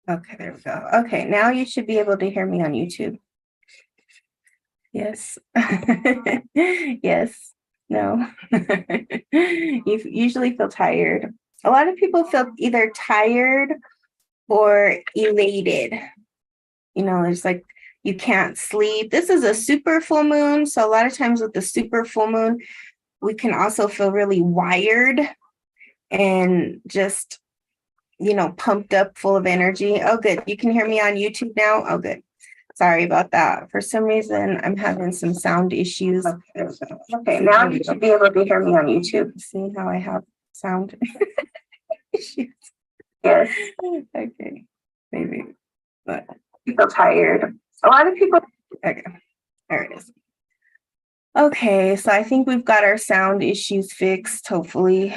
Okay, there we go. Okay, now you should be able to hear me on YouTube. Yes. Yes. No. You usually feel tired. A lot of people feel either tired or elated. There's like you can't sleep. This is a super full moon. So a lot of times with the super full moon, we can also feel really wired and just, pumped up, full of energy. Oh, good. You can hear me on YouTube now? Oh, good. Sorry about that. For some reason, I'm having some sound issues. Okay, now you should be able to hear me on YouTube. See how I have sound issues? Yes. Okay, maybe. But I feel tired. A lot of people. Okay, there it is. Okay, so I think we've got our sound issues fixed, hopefully.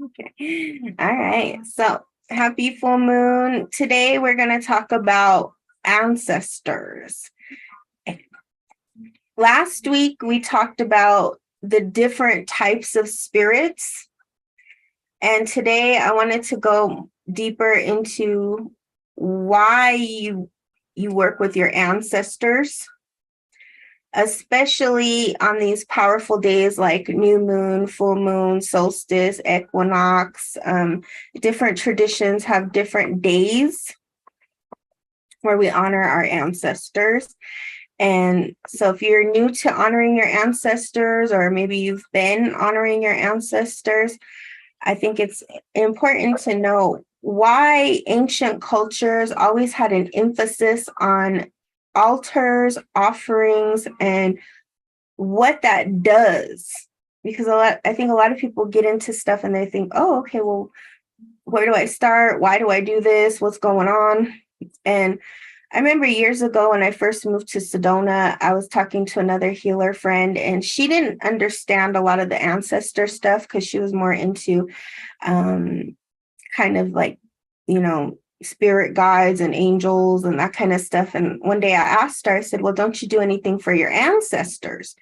Okay. All right. So happy full moon. Today we're going to talk about ancestors. Last week we talked about the different types of spirits. And today I wanted to go deeper into why you work with your ancestors, especially on these powerful days like new moon, full moon, solstice, equinox. Different traditions have different days where we honor our ancestors. And so if you're new to honoring your ancestors, or maybe you've been honoring your ancestors, I think it's important to know why ancient cultures always had an emphasis on altars, offerings, and what that does. Because I think a lot of people get into stuff and they think, oh, okay, well, where do I start? Why do I do this? What's going on? And I remember years ago when I first moved to Sedona, I was talking to another healer friend, and she didn't understand a lot of the ancestor stuff because she was more into kind of like, spirit guides and angels and that kind of stuff. And one day I asked her, I said, well, don't you do anything for your ancestors?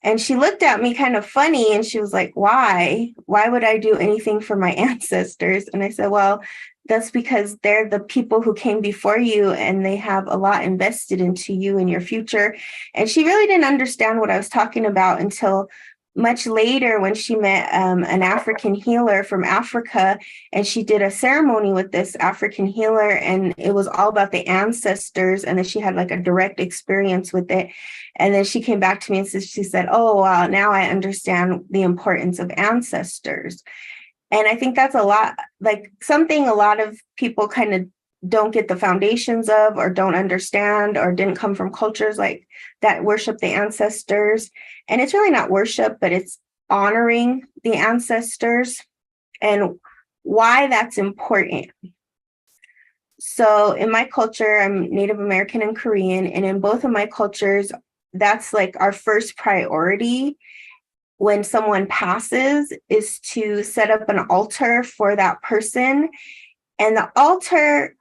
And she looked at me kind of funny and she was like, why? Why would I do anything for my ancestors? And I said, well, that's because they're the people who came before you and they have a lot invested into you and your future. And she really didn't understand what I was talking about until much later when she met an African healer from Africa, and she did a ceremony with this African healer, and it was all about the ancestors, and then she had like a direct experience with it. And then she came back to me and she said, oh, wow, now I understand the importance of ancestors. And I think that's a lot, like something a lot of people kind of don't get the foundations of, or don't understand, or didn't come from cultures like that worship the ancestors. And it's really not worship, but it's honoring the ancestors and why that's important. So in my culture, I'm Native American and Korean, and in both of my cultures, that's like our first priority when someone passes, is to set up an altar for that person. And the altar,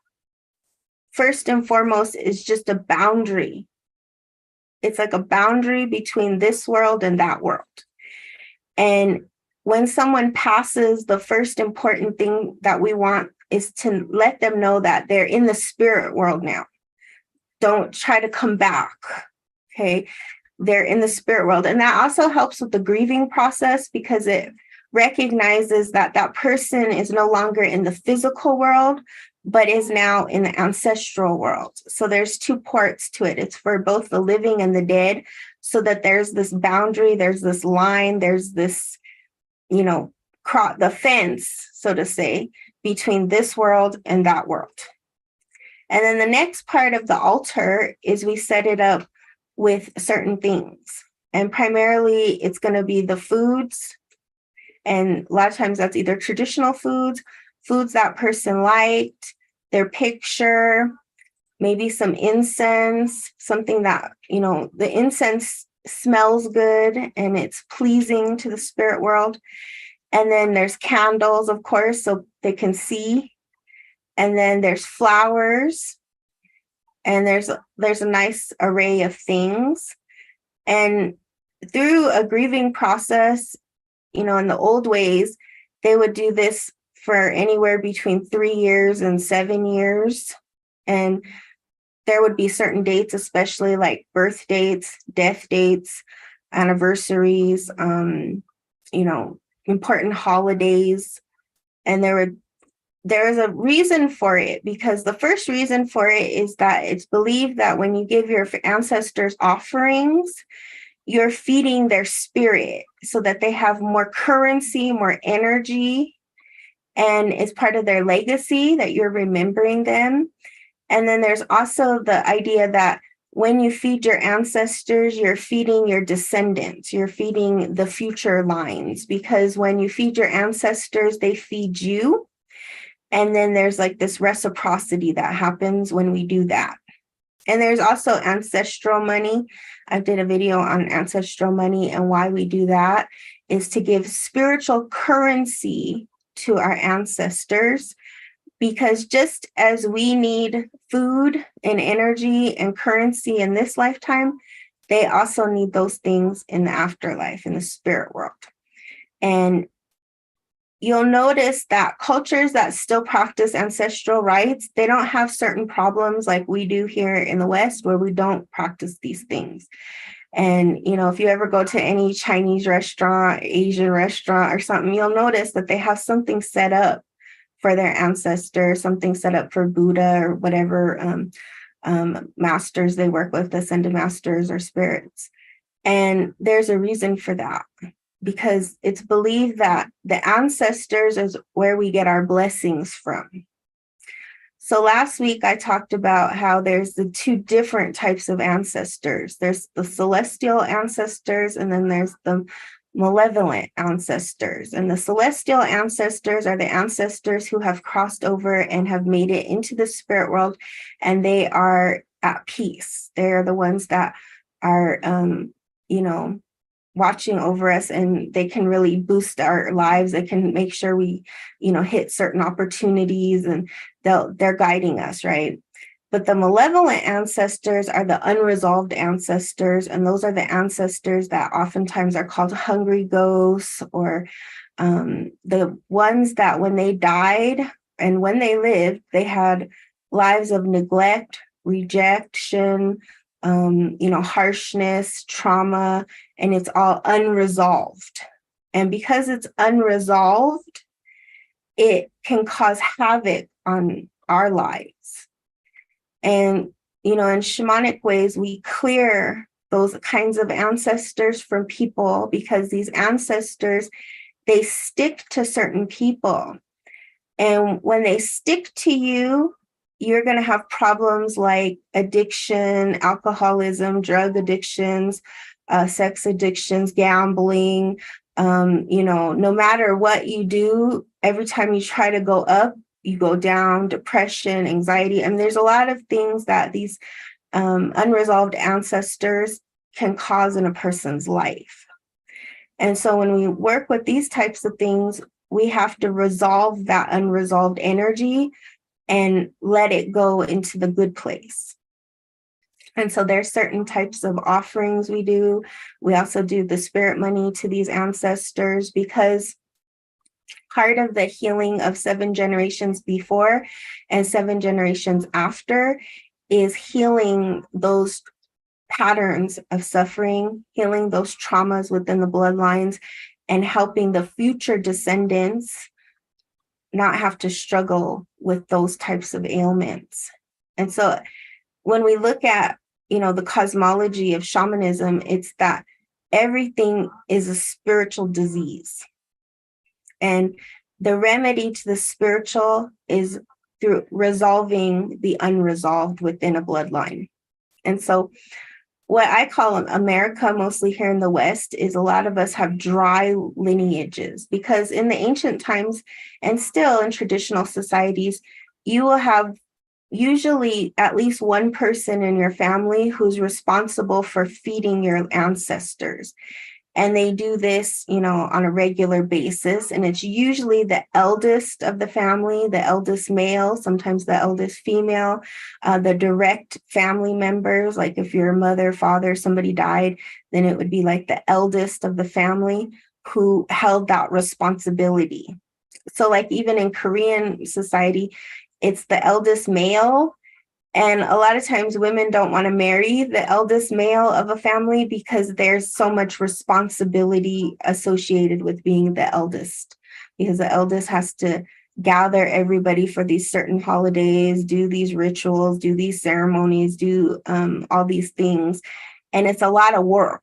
first and foremost, is just a boundary. It's like a boundary between this world and that world. And when someone passes, the first important thing that we want is to let them know that they're in the spirit world now. Don't try to come back. Okay. They're in the spirit world. And that also helps with the grieving process, because it recognizes that that person is no longer in the physical world, but is now in the ancestral world. So there's two parts to it. It's for both the living and the dead, so that there's this boundary, there's this line, there's this, the fence, so to say, between this world and that world. And then the next part of the altar is we set it up with certain things. And primarily it's going to be the foods. And a lot of times that's either traditional foods that person liked, their picture, maybe some incense, something that, the incense smells good and it's pleasing to the spirit world. And then there's candles, of course, so they can see. And then there's flowers. And there's a nice array of things. And through a grieving process, in the old ways, they would do this for anywhere between 3 years and 7 years. And there would be certain dates, especially like birth dates, death dates, anniversaries, important holidays. And there is a reason for it, because the first reason for it is that it's believed that when you give your ancestors offerings, you're feeding their spirit so that they have more currency, more energy, and it's part of their legacy that you're remembering them. And then there's also the idea that when you feed your ancestors, you're feeding your descendants, you're feeding the future lines, because when you feed your ancestors, they feed you. And then there's like this reciprocity that happens when we do that. And there's also ancestral money. I did a video on ancestral money, and why we do that is to give spiritual currency to our ancestors. Because just as we need food and energy and currency in this lifetime, they also need those things in the afterlife, in the spirit world. And you'll notice that cultures that still practice ancestral rites, they don't have certain problems like we do here in the West, where we don't practice these things. And, if you ever go to any Chinese restaurant, Asian restaurant or something, you'll notice that they have something set up for their ancestors, something set up for Buddha or whatever masters they work with, ascended masters or spirits. And there's a reason for that, because it's believed that the ancestors is where we get our blessings from. So last week I talked about how there's the two different types of ancestors. There's the celestial ancestors, and then there's the malevolent ancestors. And the celestial ancestors are the ancestors who have crossed over and have made it into the spirit world, and they are at peace. They're the ones that are, watching over us, and they can really boost our lives. They can make sure we, hit certain opportunities, and they're guiding us, right? But the malevolent ancestors are the unresolved ancestors, and those are the ancestors that oftentimes are called hungry ghosts, or the ones that when they died and when they lived, they had lives of neglect, rejection, harshness, trauma, and it's all unresolved. And because it's unresolved, it can cause havoc on our lives. And, in shamanic ways, we clear those kinds of ancestors from people, because these ancestors, they stick to certain people. And when they stick to you, you're going to have problems like addiction, alcoholism, drug addictions, sex addictions, gambling. No matter what you do, every time you try to go up, you go down, depression, anxiety. And there's a lot of things that these unresolved ancestors can cause in a person's life. And so when we work with these types of things, we have to resolve that unresolved energy and let it go into the good place. And so there's certain types of offerings we do. We also do the spirit money to these ancestors, because part of the healing of 7 generations before and 7 generations after is healing those patterns of suffering, healing those traumas within the bloodlines, and helping the future descendants not have to struggle with those types of ailments. And so when we look at, the cosmology of shamanism, it's that everything is a spiritual disease. And the remedy to the spiritual is through resolving the unresolved within a bloodline. And so what I call America, mostly here in the West, is a lot of us have dry lineages, because in the ancient times and still in traditional societies, you will have usually at least one person in your family who's responsible for feeding your ancestors. And they do this, on a regular basis. And it's usually the eldest of the family, the eldest male, sometimes the eldest female, the direct family members. Like if your mother, father, somebody died, then it would be like the eldest of the family who held that responsibility. So like even in Korean society, it's the eldest male. And a lot of times women don't want to marry the eldest male of a family because there's so much responsibility associated with being the eldest, because the eldest has to gather everybody for these certain holidays, do these rituals, do these ceremonies, do all these things. And it's a lot of work.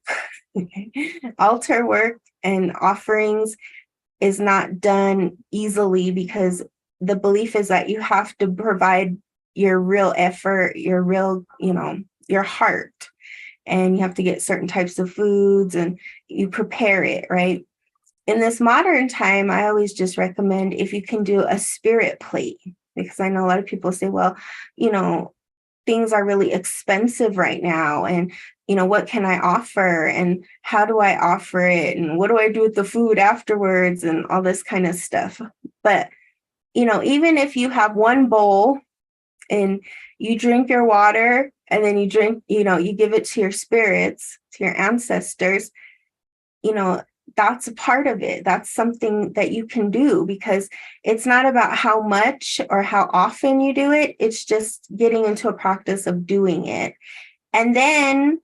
Altar work and offerings is not done easily because the belief is that you have to provide your real effort, your real, your heart, and you have to get certain types of foods and you prepare it, right? In this modern time, I always just recommend if you can do a spirit plate, because I know a lot of people say, well, things are really expensive right now. And, what can I offer? And how do I offer it? And what do I do with the food afterwards? And all this kind of stuff. But, even if you have one bowl and you drink your water and then you drink, you give it to your spirits, to your ancestors, that's a part of it. That's something that you can do, because it's not about how much or how often you do it. It's just getting into a practice of doing it. And then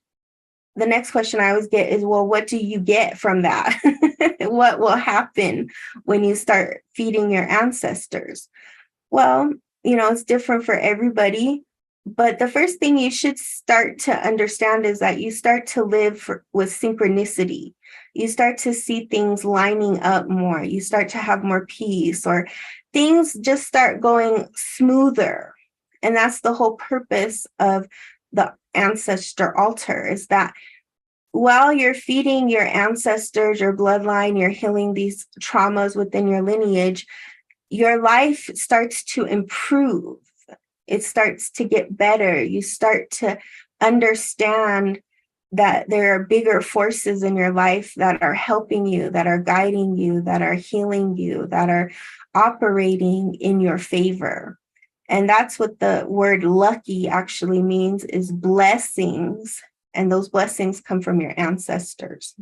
the next question I always get is, well, what do you get from that? What will happen when you start feeding your ancestors? Well, it's different for everybody. But the first thing you should start to understand is that you start to live with synchronicity. You start to see things lining up more. You start to have more peace, or things just start going smoother. And that's the whole purpose of the ancestor altar, is that while you're feeding your ancestors, your bloodline, you're healing these traumas within your lineage, your life starts to improve. It starts to get better. You start to understand that there are bigger forces in your life that are helping you, that are guiding you, that are healing you, that are operating in your favor. And that's what the word lucky actually means, is blessings. And those blessings come from your ancestors.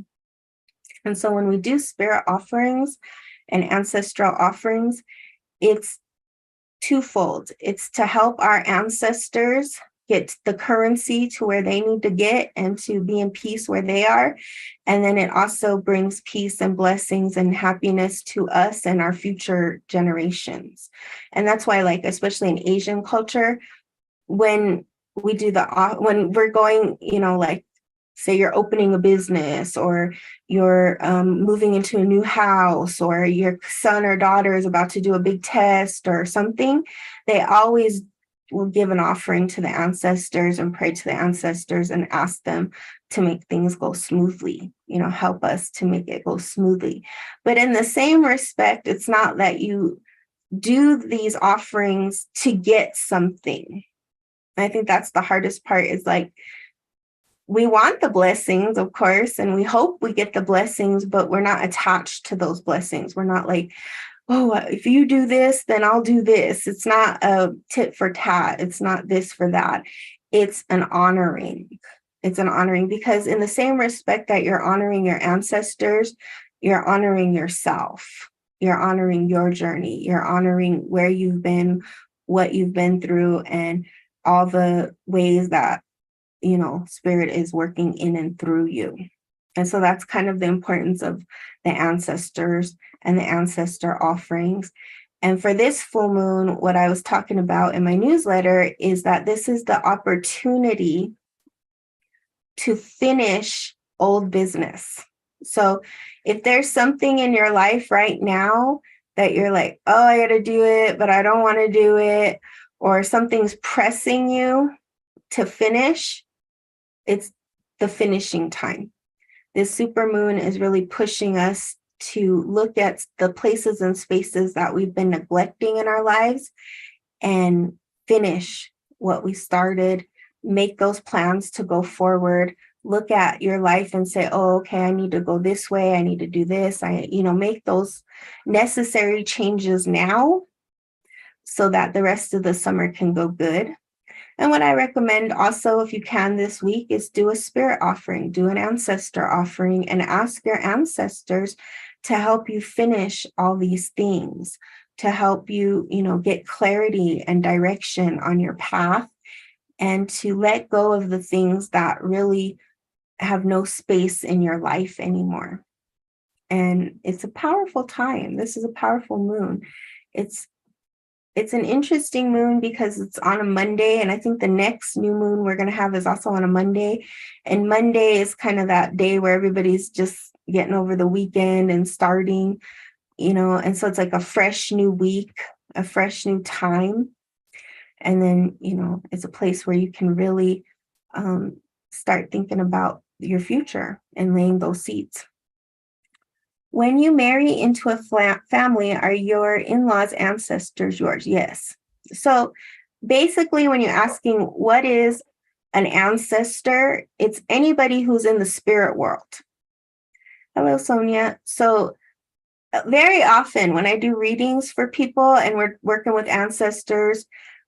And so when we do spirit offerings and ancestral offerings, it's twofold. It's to help our ancestors get the currency to where they need to get and to be in peace where they are. And then it also brings peace and blessings and happiness to us and our future generations. And that's why, like, especially in Asian culture, when we do when we're going, like, say you're opening a business, or you're moving into a new house, or your son or daughter is about to do a big test or something, they always will give an offering to the ancestors and pray to the ancestors and ask them to make things go smoothly, help us to make it go smoothly. But in the same respect, it's not that you do these offerings to get something. I think that's the hardest part, is like, we want the blessings, of course, and we hope we get the blessings, but we're not attached to those blessings. We're not like, oh, if you do this, then I'll do this. It's not a tit for tat. It's not this for that. It's an honoring. It's an honoring, because in the same respect that you're honoring your ancestors, you're honoring yourself. You're honoring your journey. You're honoring where you've been, what you've been through, and all the ways that spirit is working in and through you. And so that's kind of the importance of the ancestors and the ancestor offerings. And for this full moon, what I was talking about in my newsletter is that this is the opportunity to finish old business. So if there's something in your life right now that you're like, oh, I got to do it, but I don't want to do it, or something's pressing you to finish, it's the finishing time. This supermoon is really pushing us to look at the places and spaces that we've been neglecting in our lives and finish what we started, make those plans to go forward, look at your life and say, oh, okay, I need to go this way. I need to do this. Make those necessary changes now so that the rest of the summer can go good. And what I recommend also, if you can this week, is do a spirit offering, do an ancestor offering, and ask your ancestors to help you finish all these things, to help you, get clarity and direction on your path, and to let go of the things that really have no space in your life anymore. And it's a powerful time. This is a powerful moon. It's an interesting moon because it's on a Monday, and I think the next new moon we're going to have is also on a Monday. And Monday is kind of that day where everybody's just getting over the weekend and starting, and so it's like a fresh new week, a fresh new time. And then, it's a place where you can really start thinking about your future and laying those seeds. When you marry into a family, are your in-laws' ancestors yours? Yes. So basically, when you're asking what is an ancestor, it's anybody who's in the spirit world. Hello, Sonia. So very often when I do readings for people and we're working with ancestors,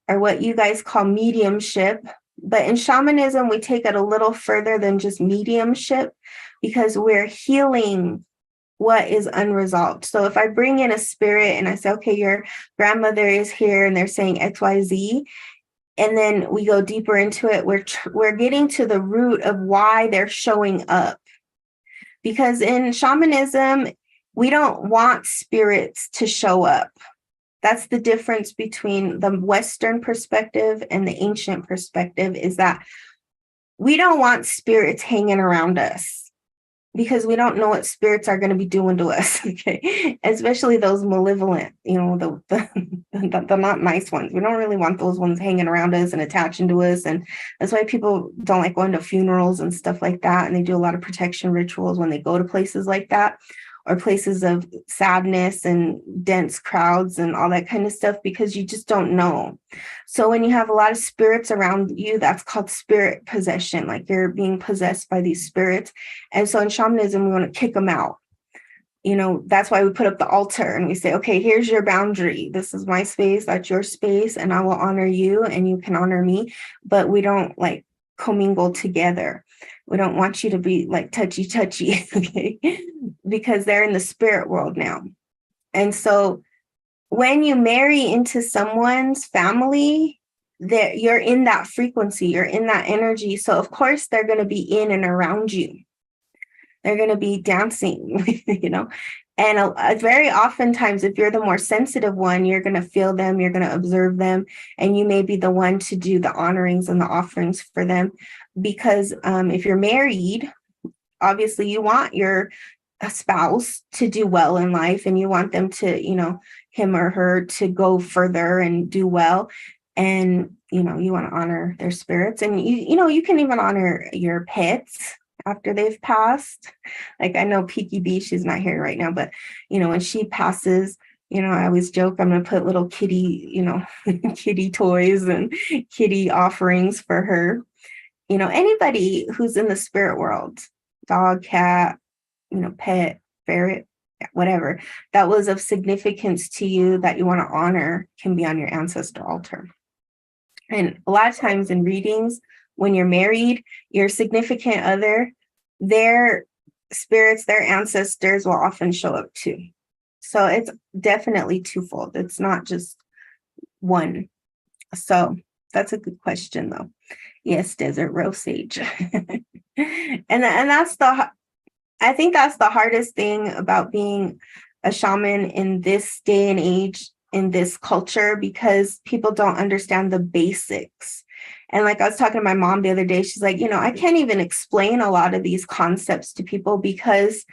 or what you guys call mediumship, but in shamanism, we take it a little further than just mediumship, because we're healing what is unresolved. So if I bring in a spirit and I say, okay, your grandmother is here and they're saying XYZ, and then we go deeper into it, we're getting to the root of why they're showing up. Because in shamanism, we don't want spirits to show up. That's the difference between the Western perspective and the ancient perspective, is that we don't want spirits hanging around us, because we don't know what spirits are going to be doing to us, okay? Especially those malevolent, the not nice ones. We don't really want those ones hanging around us and attaching to us. And that's why people don't like going to funerals and stuff like that. And they do a lot of protection rituals when they go to places like that, or places of sadness and dense crowds and all that kind of stuff, because you just don't know. So when you have a lot of spirits around you, that's called spirit possession, like you're being possessed by these spirits. And so in shamanism, we want to kick them out. That's why we put up the altar and we say, okay, here's your boundary. This is my space, that's your space, and I will honor you and you can honor me. But we don't like commingle together. We don't want you to be like touchy, okay? Because they're in the spirit world now. And so when you marry into someone's family, that you're in that frequency, you're in that energy. So of course they're going to be in and around you. They're going to be dancing, And very oftentimes, if you're the more sensitive one, you're going to feel them, you're going to observe them, and you may be the one to do the honorings and the offerings for them. Because if you're married, obviously you want your spouse to do well in life, and you want them to, him or her to go further and do well. And, you want to honor their spirits. And, you can even honor your pets after they've passed. Like I know Peaky Bee, she's not here right now, but when she passes, I always joke I'm going to put little kitty, kitty toys and kitty offerings for her. Anybody who's in the spirit world, dog, cat, pet, ferret, whatever, that was of significance to you that you want to honor, can be on your ancestor altar. And a lot of times in readings, when you're married, your significant other, their spirits, their ancestors will often show up too. So it's definitely twofold. It's not just one. So that's a good question, though. Yes, Desert Rose Sage. and that's I think that's the hardest thing about being a shaman in this day and age, in this culture, because people don't understand the basics. And like I was talking to my mom the other day, she's like, I can't even explain a lot of these concepts to people because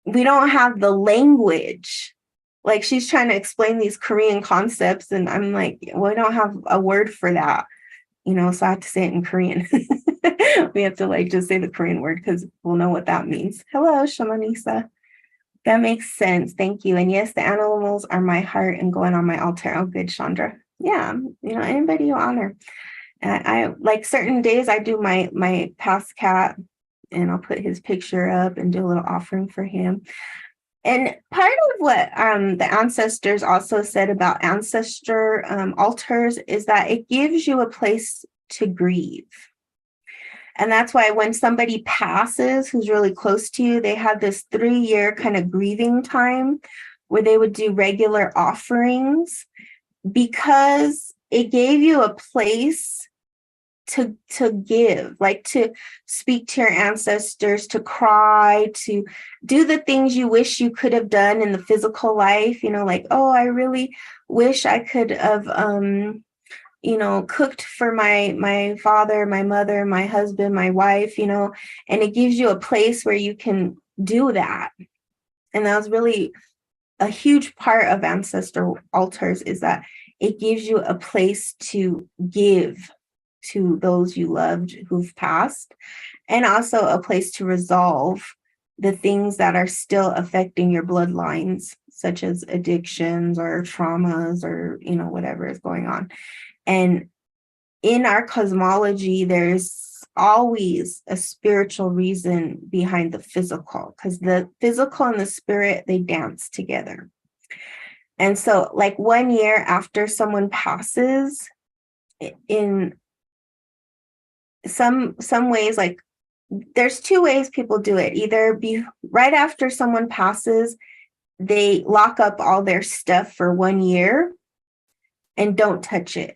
we don't have the language. Like she's trying to explain these Korean concepts, and I'm like, well, I don't have a word for that, so I have to say it in Korean. We have to just say the Korean word because we'll know what that means. Hello, Shamanisa. That makes sense. Thank you. And yes, the animals are my heart and going on my altar. Oh, good, Chandra. Yeah, anybody you honor. I like certain days I do my past cat, and I'll put his picture up and do a little offering for him. And part of what the ancestors also said about ancestor altars is that it gives you a place to grieve. And that's why when somebody passes who's really close to you, they have this 3-year kind of grieving time where they would do regular offerings, because it gave you a place to give, like to speak to your ancestors, to cry, to do the things you wish you could have done in the physical life, like, oh, I really wish I could have cooked for my father, my mother, my husband, my wife, and it gives you a place where you can do that. And that was really a huge part of ancestor altars, is that it gives you a place to give to those you loved who've passed, and also a place to resolve the things that are still affecting your bloodlines, such as addictions or traumas or, whatever is going on. And in our cosmology, there's always a spiritual reason behind the physical, because the physical and the spirit, they dance together. And so, like, 1 year after someone passes, in some ways, like, there's 2 ways people do it. Either right after someone passes, they lock up all their stuff for 1 year and don't touch it.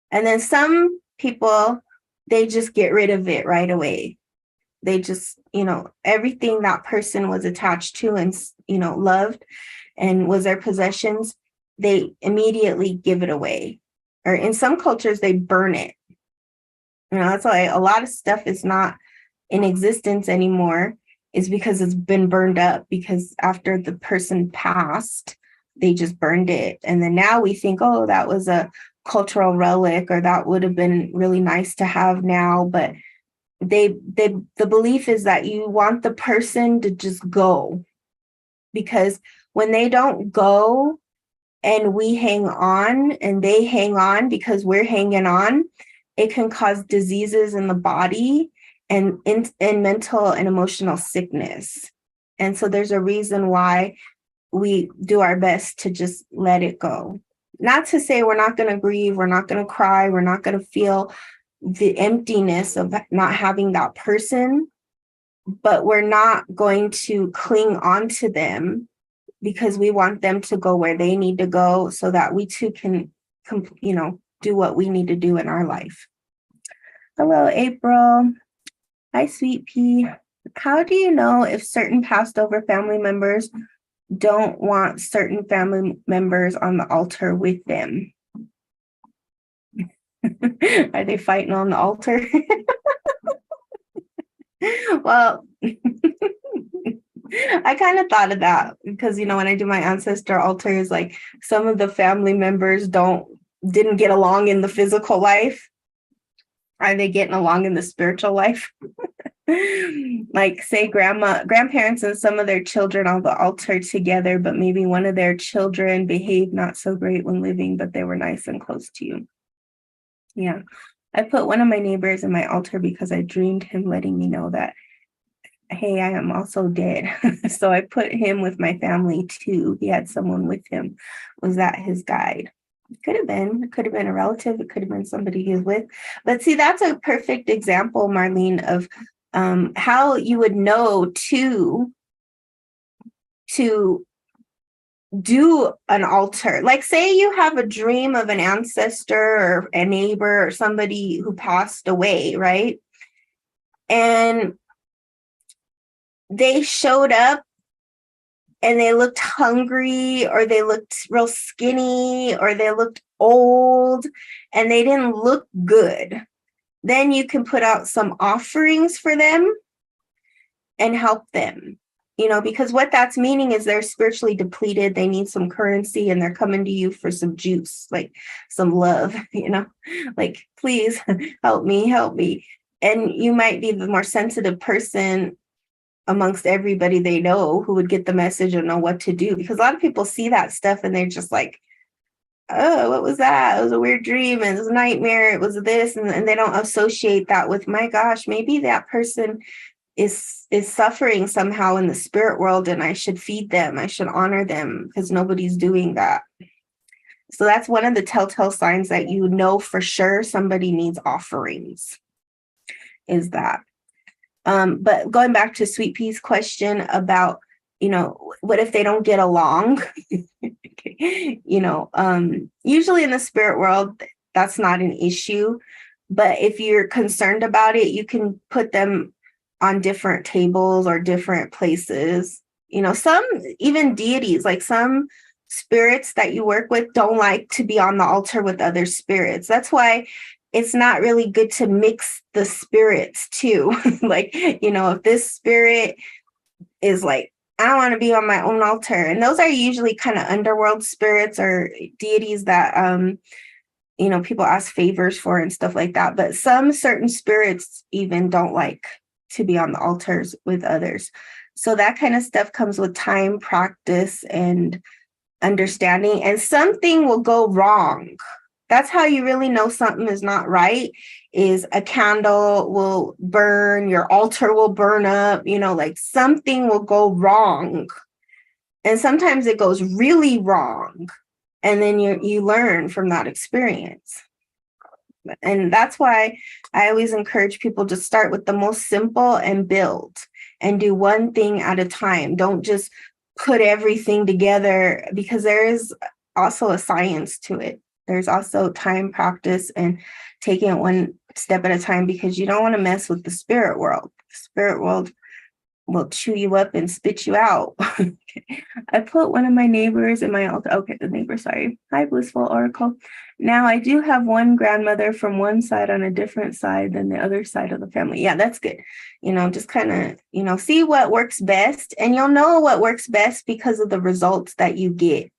And then some people, they just get rid of it right away. They just, everything that person was attached to and, loved and was their possessions, they immediately give it away. Or in some cultures, they burn it. That's why a lot of stuff is not in existence anymore, is because it's been burned up, because after the person passed, they just burned it. And then now we think, oh, that was a cultural relic, or that would have been really nice to have now. But the belief is that you want the person to just go, because when they don't go and we hang on and they hang on because we're hanging on, it can cause diseases in the body and mental and emotional sickness. And so there's a reason why we do our best to just let it go. Not to say we're not going to grieve, we're not going to cry, we're not going to feel the emptiness of not having that person, but we're not going to cling on to them, because we want them to go where they need to go, so that we too can, do what we need to do in our life. Hello, April. Hi, Sweet Pea. How do you know if certain passed over family members don't want certain family members on the altar with them? Are they fighting on the altar? Well, I kind of thought of that, because, when I do my ancestor altars, like, some of the family members didn't get along in the physical life. Are they getting along in the spiritual life? Like, say grandparents and some of their children on the altar together, but maybe one of their children behaved not so great when living, but they were nice and close to you. Yeah. I put one of my neighbors in my altar because I dreamed him letting me know that, hey, I am also dead. So I put him with my family too. He had someone with him. Was that his guide? It could have been a relative. It could have been somebody he was with. But see, that's a perfect example, Marlene, of how you would know to do an altar. Like, say you have a dream of an ancestor or a neighbor or somebody who passed away, right? And they showed up and they looked hungry, or they looked real skinny, or they looked old, and they didn't look good. Then you can put out some offerings for them and help them, because what that's meaning is they're spiritually depleted. They need some currency, and they're coming to you for some juice, like some love, like, please help me. And you might be the more sensitive person amongst everybody they know who would get the message and know what to do, because a lot of people see that stuff and they're just like, oh, what was that? It was a weird dream, and it was a nightmare, it was this, and they don't associate that with, my gosh, maybe that person is suffering somehow in the spirit world, and I should feed them, I should honor them, because nobody's doing that. So that's one of the telltale signs that for sure somebody needs offerings. is that. But going back to Sweet Pea's question about, what if they don't get along? Usually in the spirit world, that's not an issue. But if you're concerned about it, you can put them on different tables or different places. Some even deities, like some spirits that you work with don't like to be on the altar with other spirits. That's why it's not really good to mix the spirits too. Like, if this spirit is like, I don't want to be on my own altar. And those are usually kind of underworld spirits or deities that, people ask favors for and stuff like that. But some certain spirits even don't like to be on the altars with others. So that kind of stuff comes with time, practice, and understanding. And something will go wrong. That's how you really know something is not right, is a candle will burn, your altar will burn up, like something will go wrong. And sometimes it goes really wrong. And then you learn from that experience. And that's why I always encourage people to start with the most simple and build and do one thing at a time. Don't just put everything together, because there is also a science to it. There's also time, practice, and taking it one step at a time, because you don't want to mess with the spirit world. The spirit world will chew you up and spit you out. I put one of my neighbors in my altar. Okay, the neighbor, sorry. Hi, Blissful Oracle. Now I do have one grandmother from one side on a different side than the other side of the family. Yeah, that's good. Just kind of, see what works best. And you'll know what works best because of the results that you get.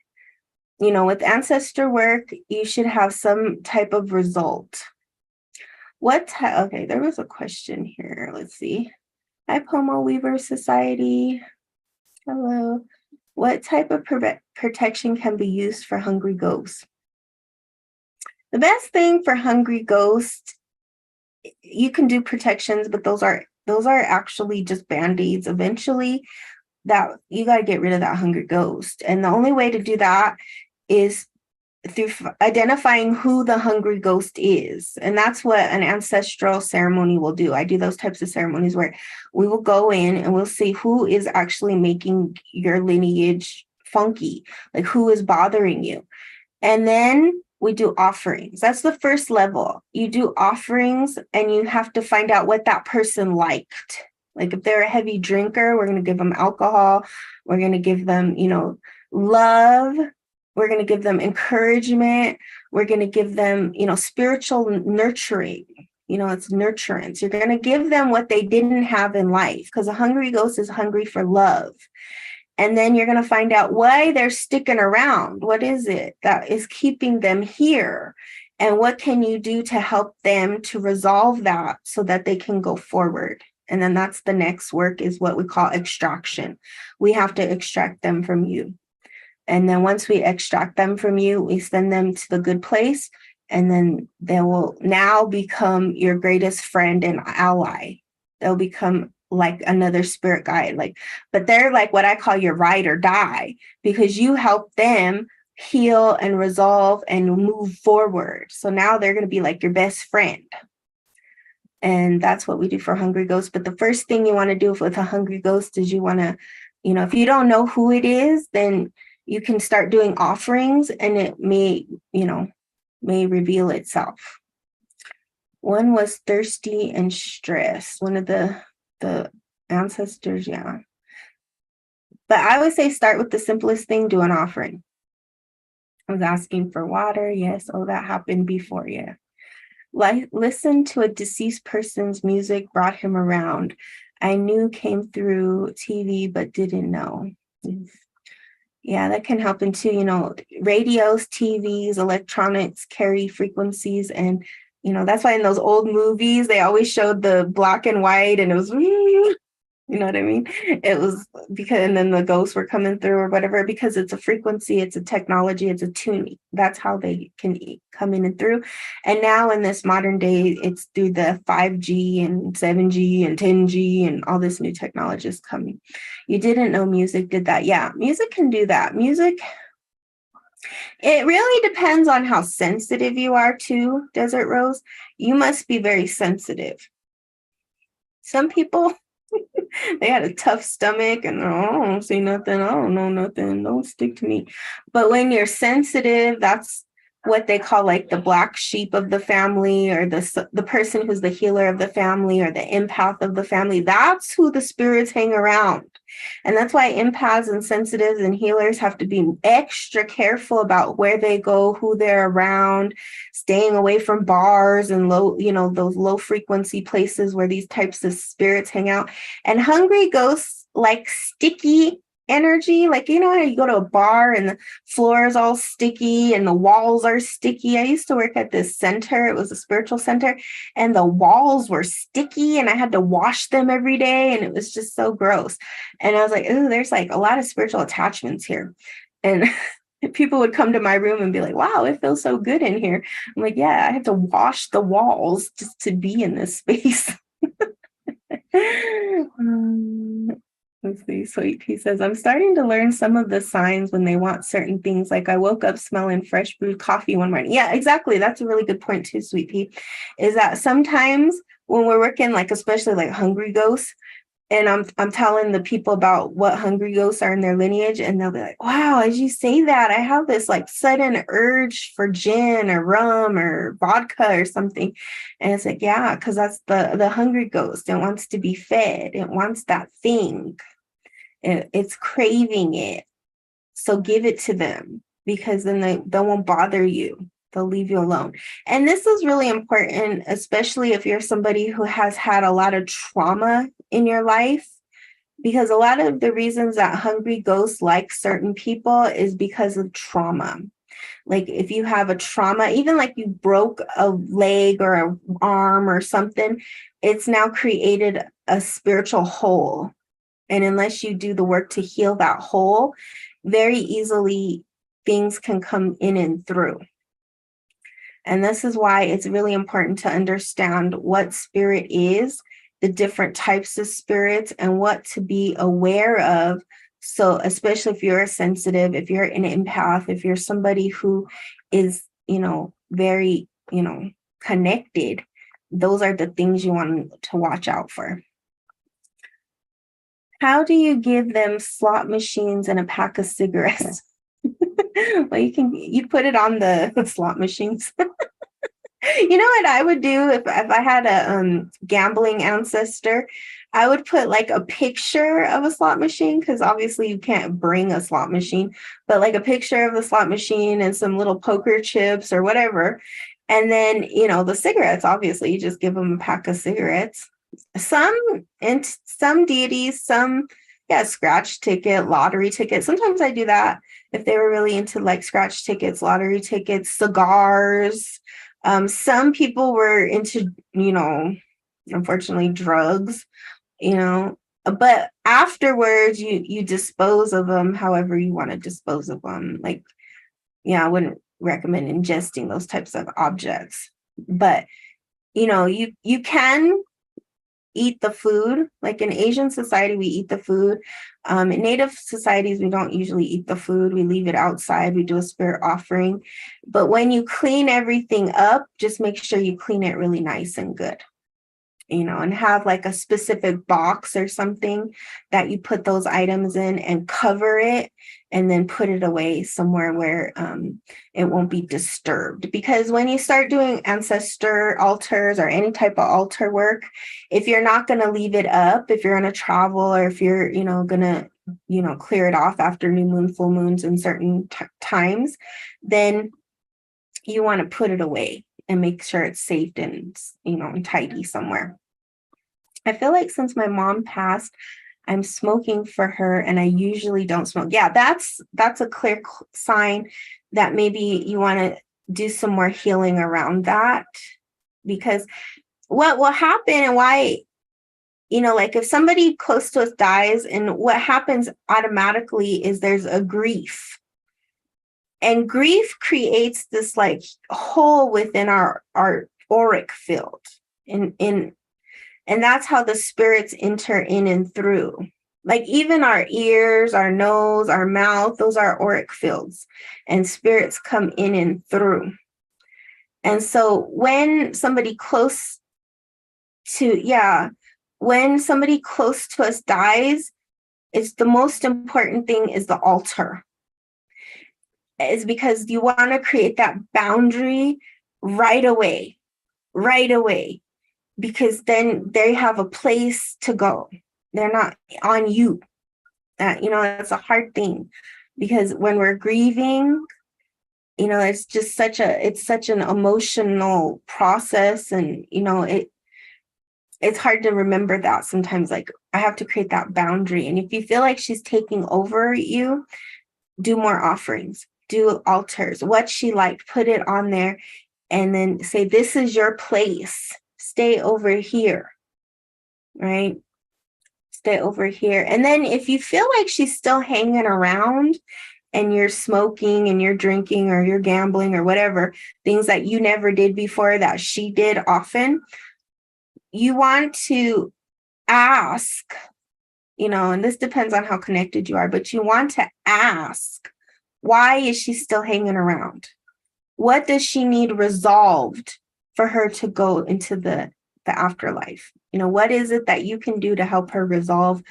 With ancestor work, you should have some type of result. Okay, there was a question here. Let's see. Hi, Pomo Weaver Society. Hello. What type of protection can be used for hungry ghosts? The best thing for hungry ghosts, you can do protections, but those are actually just band-aids. Eventually, that you got to get rid of that hungry ghost. And the only way to do that is through identifying who the hungry ghost is. And that's what an ancestral ceremony will do. I do those types of ceremonies where we will go in and we'll see who is actually making your lineage funky, like who is bothering you. And then we do offerings. That's the first level. You do offerings and you have to find out what that person liked. Like if they're a heavy drinker, we're going to give them alcohol. We're going to give them, love. We're going to give them encouragement. We're going to give them, spiritual nurturing. It's nurturance. You're going to give them what they didn't have in life, because a hungry ghost is hungry for love. And then you're going to find out why they're sticking around. What is it that is keeping them here? And what can you do to help them to resolve that so that they can go forward? And then that's the next work, is what we call extraction. We have to extract them from you. And then once we extract them from you, we send them to the good place. And then they will now become your greatest friend and ally. They'll become like another spirit guide. But they're like what I call your ride or die, because you help them heal and resolve and move forward. So now they're going to be like your best friend. And that's what we do for hungry ghosts. But the first thing you want to do with a hungry ghost is you want to, if you don't know who it is, then you can start doing offerings and it may reveal itself. One was thirsty and stressed. One of the ancestors, yeah. But I would say start with the simplest thing, do an offering. I was asking for water. Yes. Oh, that happened before. Yeah. Listen to a deceased person's music, brought him around. I knew came through TV, but didn't know. Yeah, that can happen too. Radios, TVs, electronics carry frequencies. And, that's why in those old movies, they always showed the black and white and it was, you know what I mean? It was because, and then the ghosts were coming through or whatever, because it's a frequency, it's a technology, it's a tuning. That's how they can come in and through. And now in this modern day, it's through the 5G and 7G and 10G and all this new technology is coming. You didn't know music did that. Yeah, music can do that. Music, it really depends on how sensitive you are to Desert Rose. You must be very sensitive. Some people, they had a tough stomach and I don't say nothing. I don't know nothing. Don't stick to me. But when you're sensitive, that's what they call like the black sheep of the family, or the person who's the healer of the family, or the empath of the family. That's who the spirits hang around. And that's why empaths and sensitives and healers have to be extra careful about where they go, who they're around, staying away from bars and those low frequency places where these types of spirits hang out. And hungry ghosts like sticky energy. Like, how you go to a bar and the floor is all sticky and the walls are sticky. I used to work at this center. It was a spiritual center, and the walls were sticky and I had to wash them every day. And it was just so gross. And I was like, oh, there's like a lot of spiritual attachments here. And people would come to my room and be like, wow, it feels so good in here. I'm like, yeah, I have to wash the walls just to be in this space. Let's see, Sweet Pea says, I'm starting to learn some of the signs when they want certain things. Like I woke up smelling fresh brewed coffee one morning. Yeah, exactly. That's a really good point too, Sweet Pea, is that sometimes when we're working, like especially like hungry ghosts, and I'm telling the people about what hungry ghosts are in their lineage, and they'll be like, wow, as you say that, I have this like sudden urge for gin or rum or vodka or something. And it's like, yeah, because that's the hungry ghost. It wants to be fed. It wants that thing. It's craving it. So give it to them, because then they won't bother you. They'll leave you alone. And this is really important, especially if you're somebody who has had a lot of trauma in your life, because a lot of the reasons that hungry ghosts like certain people is because of trauma. Like if you have a trauma, even like you broke a leg or an arm or something, it's now created a spiritual hole. And unless you do the work to heal that hole, very easily things can come in and through. And this is why it's really important to understand what spirit is, the different types of spirits, and what to be aware of. So especially if you're a sensitive, if you're an empath, if you're somebody who is, very, connected, those are the things you want to watch out for. How do you give them slot machines and a pack of cigarettes? Well, you put it on the slot machines. You know what I would do if I had a gambling ancestor? I would put like a picture of a slot machine, because obviously you can't bring a slot machine, but like a picture of the slot machine and some little poker chips or whatever. And then, the cigarettes, obviously you just give them a pack of cigarettes. Some deities, scratch ticket, lottery ticket. Sometimes I do that if they were really into like scratch tickets, lottery tickets, cigars. Some people were into, unfortunately, drugs, but afterwards you dispose of them however you want to dispose of them. Like, I wouldn't recommend ingesting those types of objects, but you can eat the food. Like in Asian society, we eat the food. In Native societies, we don't usually eat the food. We leave it outside. We do a spirit offering. But when you clean everything up, just make sure you clean it really nice and good, and have like a specific box or something that you put those items in and cover it, and then put it away somewhere where it won't be disturbed. Because when you start doing ancestor altars or any type of altar work, if you're not going to leave it up, if you're going to travel, or if you're, going to, clear it off after new moon, full moons and certain times, then you want to put it away and make sure it's safe and, and tidy somewhere. I feel like since my mom passed, I'm smoking for her, and I usually don't smoke. Yeah, that's a clear sign that maybe you want to do some more healing around that, because what will happen and why, like if somebody close to us dies, and what happens automatically is there's a grief. And grief creates this like hole within our auric field. And that's how the spirits enter in and through. Like even our ears, our nose, our mouth, those are auric fields, and spirits come in and through. And so when somebody close to, when somebody close to us dies, it's the most important thing is the altar. Is because you want to create that boundary right away, because then they have a place to go. They're not on you. It's a hard thing, because when we're grieving, it's just such an emotional process, and it's hard to remember that sometimes. Like, I have to create that boundary. And if you feel like she's taking over you, do more offerings, do altars, what she liked, put it on there, and then say, this is your place. Stay over here, right? Stay over here. And then if you feel like she's still hanging around and you're smoking and you're drinking or you're gambling or whatever, things that you never did before that she did often, you want to ask, and this depends on how connected you are, but you want to ask, why is she still hanging around? What does she need resolved for her to go into the afterlife? What is it that you can do to help her resolve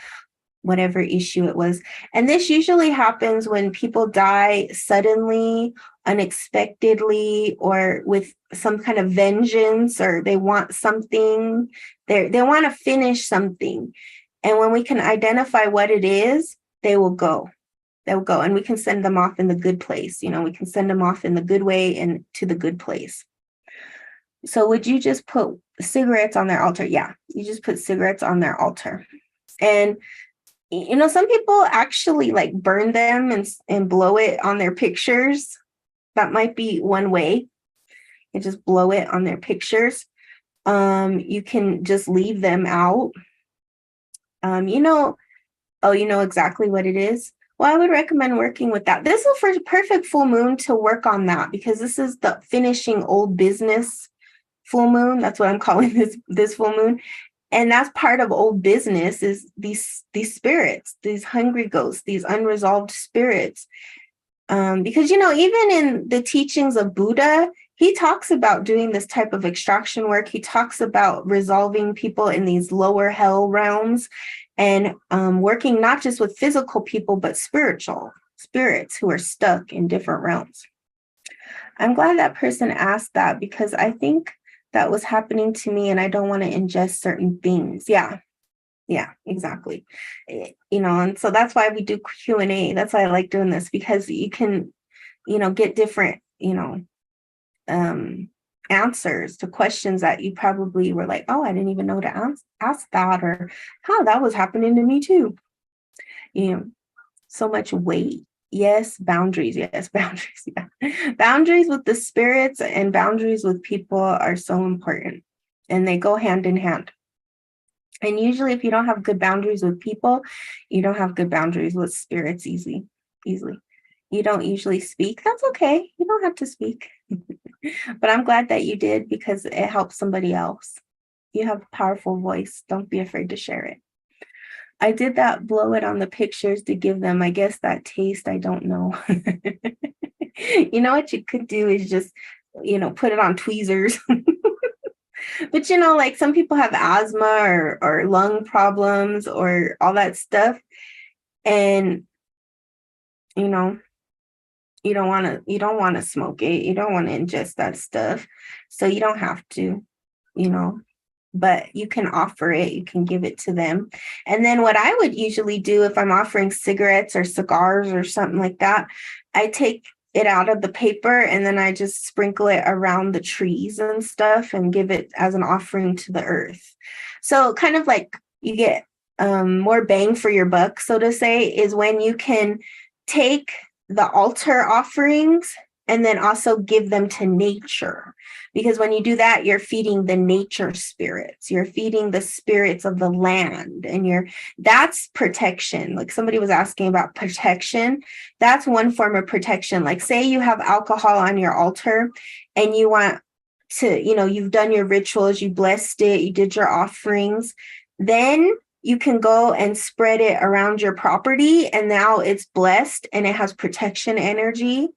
whatever issue it was? And this usually happens when people die suddenly, unexpectedly, or with some kind of vengeance, or they want something, they want to finish something. And when we can identify what it is, they will go. They'll go, and we can send them off in the good place. We can send them off in the good way and to the good place. So would you just put cigarettes on their altar? Yeah, you just put cigarettes on their altar. And, some people actually like burn them and blow it on their pictures. That might be one way. You just blow it on their pictures. You can just leave them out. You know exactly what it is. Well, I would recommend working with that. This is for perfect full moon to work on that, because this is the finishing old business full moon. That's what I'm calling this full moon. And that's part of old business, is these spirits, these hungry ghosts, these unresolved spirits. Because, even in the teachings of Buddha, he talks about doing this type of extraction work. He talks about resolving people in these lower hell realms, and working not just with physical people, but spiritual spirits who are stuck in different realms. I'm glad that person asked that, because I think that was happening to me, and I don't want to ingest certain things. Yeah, exactly. And so that's why we do Q&A. That's why I like doing this, because you can, get different, answers to questions that you probably were like, oh, I didn't even know to ask that, or how that was happening to me too. So much weight. Yes, boundaries. Yes, boundaries. Yeah. Boundaries with the spirits and boundaries with people are so important, and they go hand in hand. And usually if you don't have good boundaries with people, you don't have good boundaries with spirits easily. You don't usually speak. That's okay. You don't have to speak. But I'm glad that you did, because it helps somebody else. You have a powerful voice. Don't be afraid to share it. I did that, blow it on the pictures to give them, I guess, that taste. I don't know. What you could do is just, put it on tweezers. But, like some people have asthma or lung problems or all that stuff. And, you don't want to smoke it. You don't want to ingest that stuff. So you don't have to, but you can offer it. You can give it to them. And then what I would usually do if I'm offering cigarettes or cigars or something like that, I take it out of the paper, and then I just sprinkle it around the trees and stuff and give it as an offering to the earth. So kind of like you get more bang for your buck, so to say, is when you can take the altar offerings and then also give them to nature. Because when you do that, you're feeding the nature spirits, you're feeding the spirits of the land, and that's protection. Like somebody was asking about protection. That's one form of protection. Like say you have alcohol on your altar and you want to, you've done your rituals, you blessed it, you did your offerings, then you can go and spread it around your property, and now it's blessed and it has protection energy,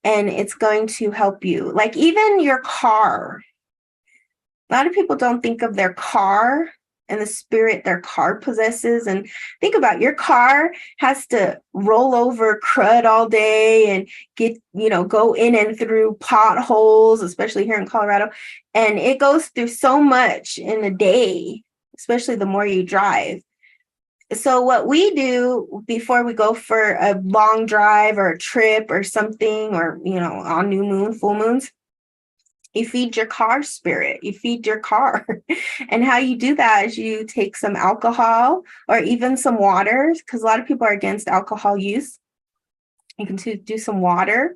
and it's going to help you. Like even your car. A lot of people don't think of their car and the spirit their car possesses. And think about, your car has to roll over crud all day and get, go in and through potholes, especially here in Colorado. And it goes through so much in a day, especially the more you drive. So what we do before we go for a long drive or a trip or something, or, on new moon, full moons, you feed your car spirit, you feed your car. And how you do that is you take some alcohol or even some water, because a lot of people are against alcohol use. You can do some water,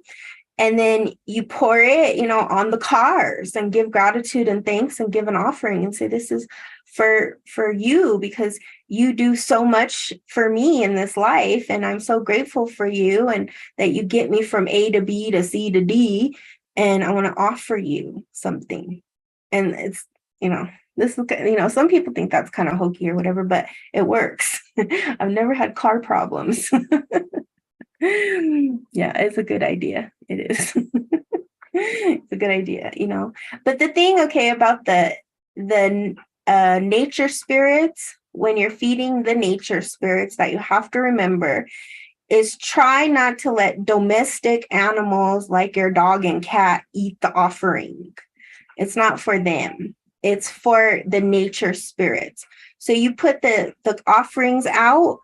and then you pour it, on the cars, and give gratitude and thanks and give an offering and say, this is for you, because you do so much for me in this life. And I'm so grateful for you, and that you get me from A to B to C to D. And I want to offer you something. And it's, this is, some people think that's kind of hokey or whatever, but it works. I've never had car problems. Yeah, it's a good idea. It is. It's a good idea, But the thing, okay, about the nature spirits, when you're feeding the nature spirits, that you have to remember is try not to let domestic animals like your dog and cat eat the offering. It's not for them. It's for the nature spirits. So you put the offerings out,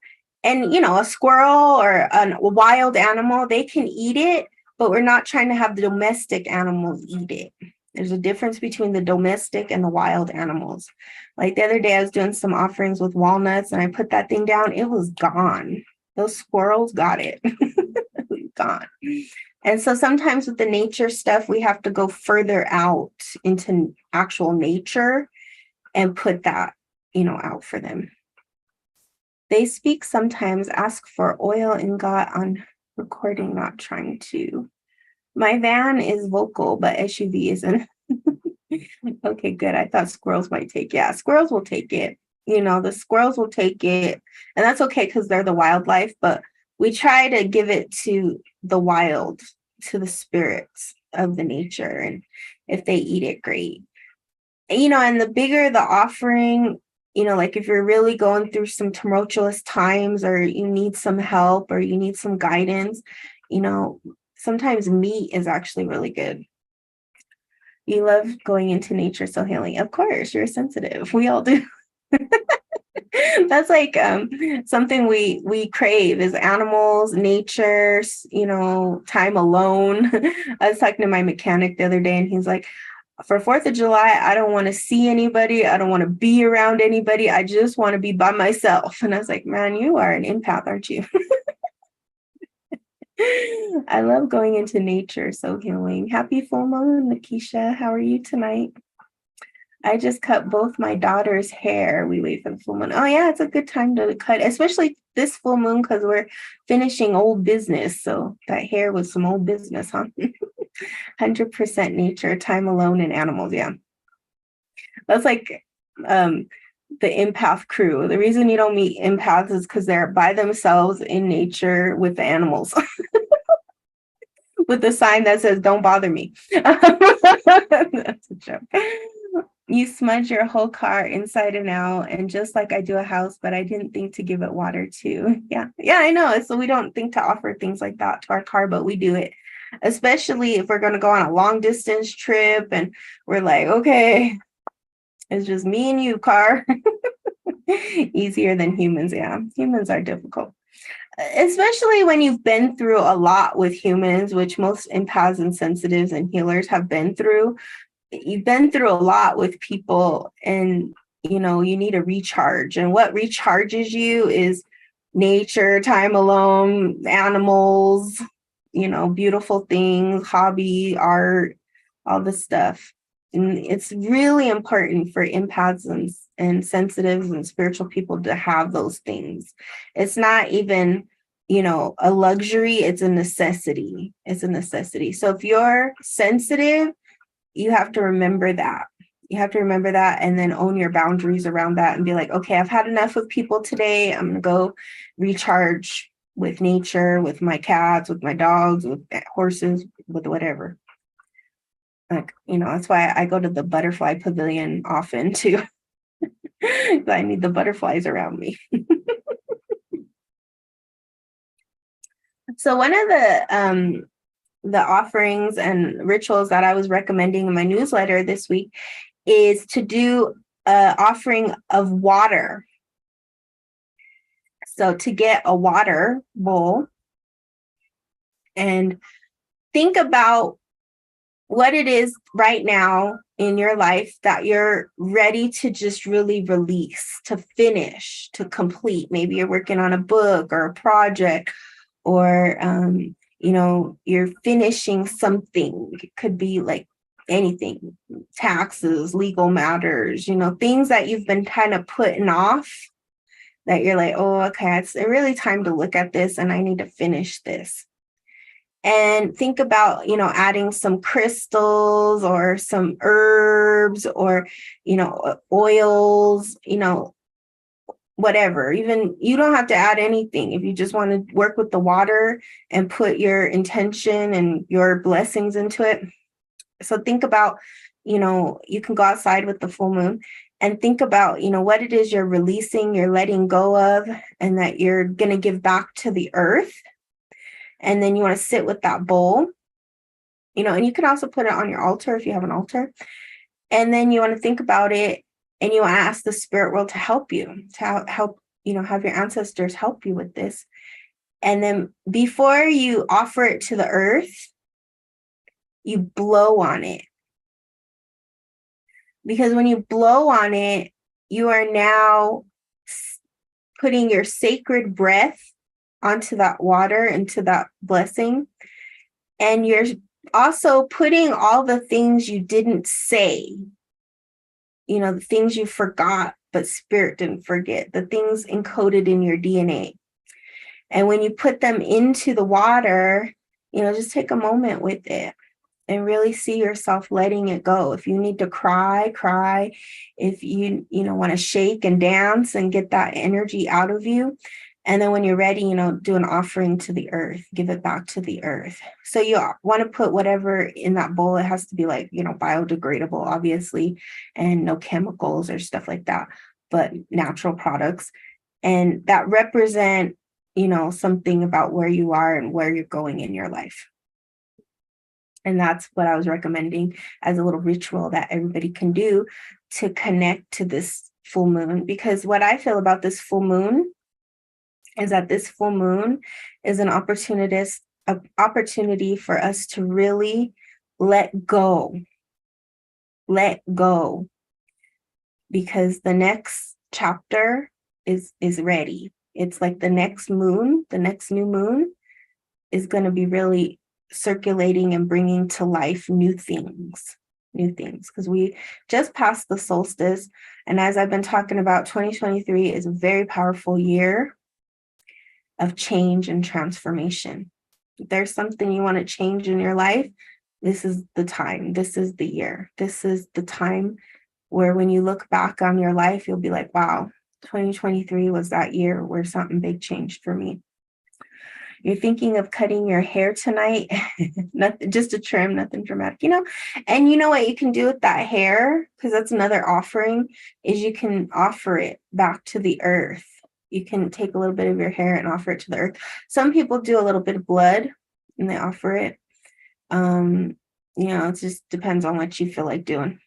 and, a squirrel or a wild animal, they can eat it, but we're not trying to have the domestic animals eat it. There's a difference between the domestic and the wild animals. Like the other day, I was doing some offerings with walnuts, and I put that thing down. It was gone. Those squirrels got it. Gone. And so sometimes with the nature stuff, we have to go further out into actual nature and put that, out for them. They speak sometimes, ask for oil and got on recording, not trying to. My van is vocal, but SUV isn't. Okay, good. I thought squirrels might take it. Yeah, squirrels will take it. The squirrels will take it, and that's okay because they're the wildlife, but we try to give it to the wild, to the spirits of the nature. And if they eat it, great. And the bigger the offering, like if you're really going through some tumultuous times, or you need some help, or you need some guidance, sometimes meat is actually really good. You love going into nature, so healing. Of course, you're sensitive. We all do. That's like something we crave is animals, nature, time alone. I was talking to my mechanic the other day, and he's like, for 4th of July, I don't want to see anybody. I don't want to be around anybody. I just want to be by myself. And I was like, man, you are an empath, aren't you? I love going into nature, so healing. Happy full moon, Nikisha. How are you tonight? I just cut both my daughter's hair. We wait for the full moon. Oh yeah, it's a good time to cut, especially this full moon, because we're finishing old business. So that hair was some old business, huh? 100% nature, time alone, and animals. Yeah. That's like the empath crew. The reason you don't meet empaths is because they're by themselves in nature with the animals. With the sign that says, don't bother me. That's a joke. You smudge your whole car inside and out, and just like I do a house, but I didn't think to give it water too. Yeah, I know. So we don't think to offer things like that to our car, but we do it, especially if we're going to go on a long distance trip and we're like, okay, it's just me and you, car. Easier than humans. Yeah, humans are difficult, especially when you've been through a lot with humans, which most empaths and sensitives and healers have been through. You've been through a lot with people, and you need a recharge, and what recharges you is nature, time alone, animals, beautiful things, hobby, art, all this stuff. And it's really important for empaths and sensitives and spiritual people to have those things. It's not even a luxury, it's a necessity. So if you're sensitive, you have to remember that. And then own your boundaries around that and be like, okay, I've had enough with people today. I'm going to go recharge with nature, with my cats, with my dogs, with horses, with whatever. Like, that's why I go to the butterfly pavilion often too. I need the butterflies around me. So one of the offerings and rituals that I was recommending in my newsletter this week is to do an offering of water. So to get a water bowl and think about what it is right now in your life that you're ready to just really release, to finish, to complete. Maybe you're working on a book or a project, or you're finishing something. It could be like anything, taxes, legal matters, things that you've been kind of putting off, that you're like, oh, okay, it's really time to look at this and I need to finish this. And think about, adding some crystals or some herbs or, oils, whatever. Even you don't have to add anything. If you just want to work with the water and put your intention and your blessings into it. So think about, you can go outside with the full moon and think about, what it is you're releasing, you're letting go of, and that you're going to give back to the earth. And then you want to sit with that bowl, and you can also put it on your altar if you have an altar. And then you want to think about it, and you want to ask the spirit world to help you, to help, have your ancestors help you with this. And then before you offer it to the earth, you blow on it. Because when you blow on it, you are now putting your sacred breath onto that water, into that blessing. And you're also putting all the things you didn't say, the things you forgot, but spirit didn't forget, the things encoded in your DNA. And when you put them into the water, just take a moment with it and really see yourself letting it go. If you need to cry, cry. If you, want to shake and dance and get that energy out of you. And then when you're ready, do an offering to the earth, give it back to the earth. So you want to put whatever in that bowl. It has to be like, biodegradable, obviously, and no chemicals or stuff like that, but natural products. And that represent, something about where you are and where you're going in your life. And that's what I was recommending as a little ritual that everybody can do to connect to this full moon. Because what I feel about this full moon is that this full moon is an opportunity for us to really let go. Let go. Because the next chapter is ready. It's like the next moon, the next new moon is going to be really circulating and bringing to life new things, because we just passed the solstice. And as I've been talking about, 2023 is a very powerful year of change and transformation. If there's something you want to change in your life, this is the time. This is the year. This is the time where when you look back on your life, you'll be like, wow, 2023 was that year where something big changed for me. You're thinking of cutting your hair tonight, nothing, just a trim, nothing dramatic, And you know what you can do with that hair, because that's another offering, is you can offer it back to the earth. You can take a little bit of your hair and offer it to the earth. Some people do a little bit of blood and they offer it. It just depends on what you feel like doing.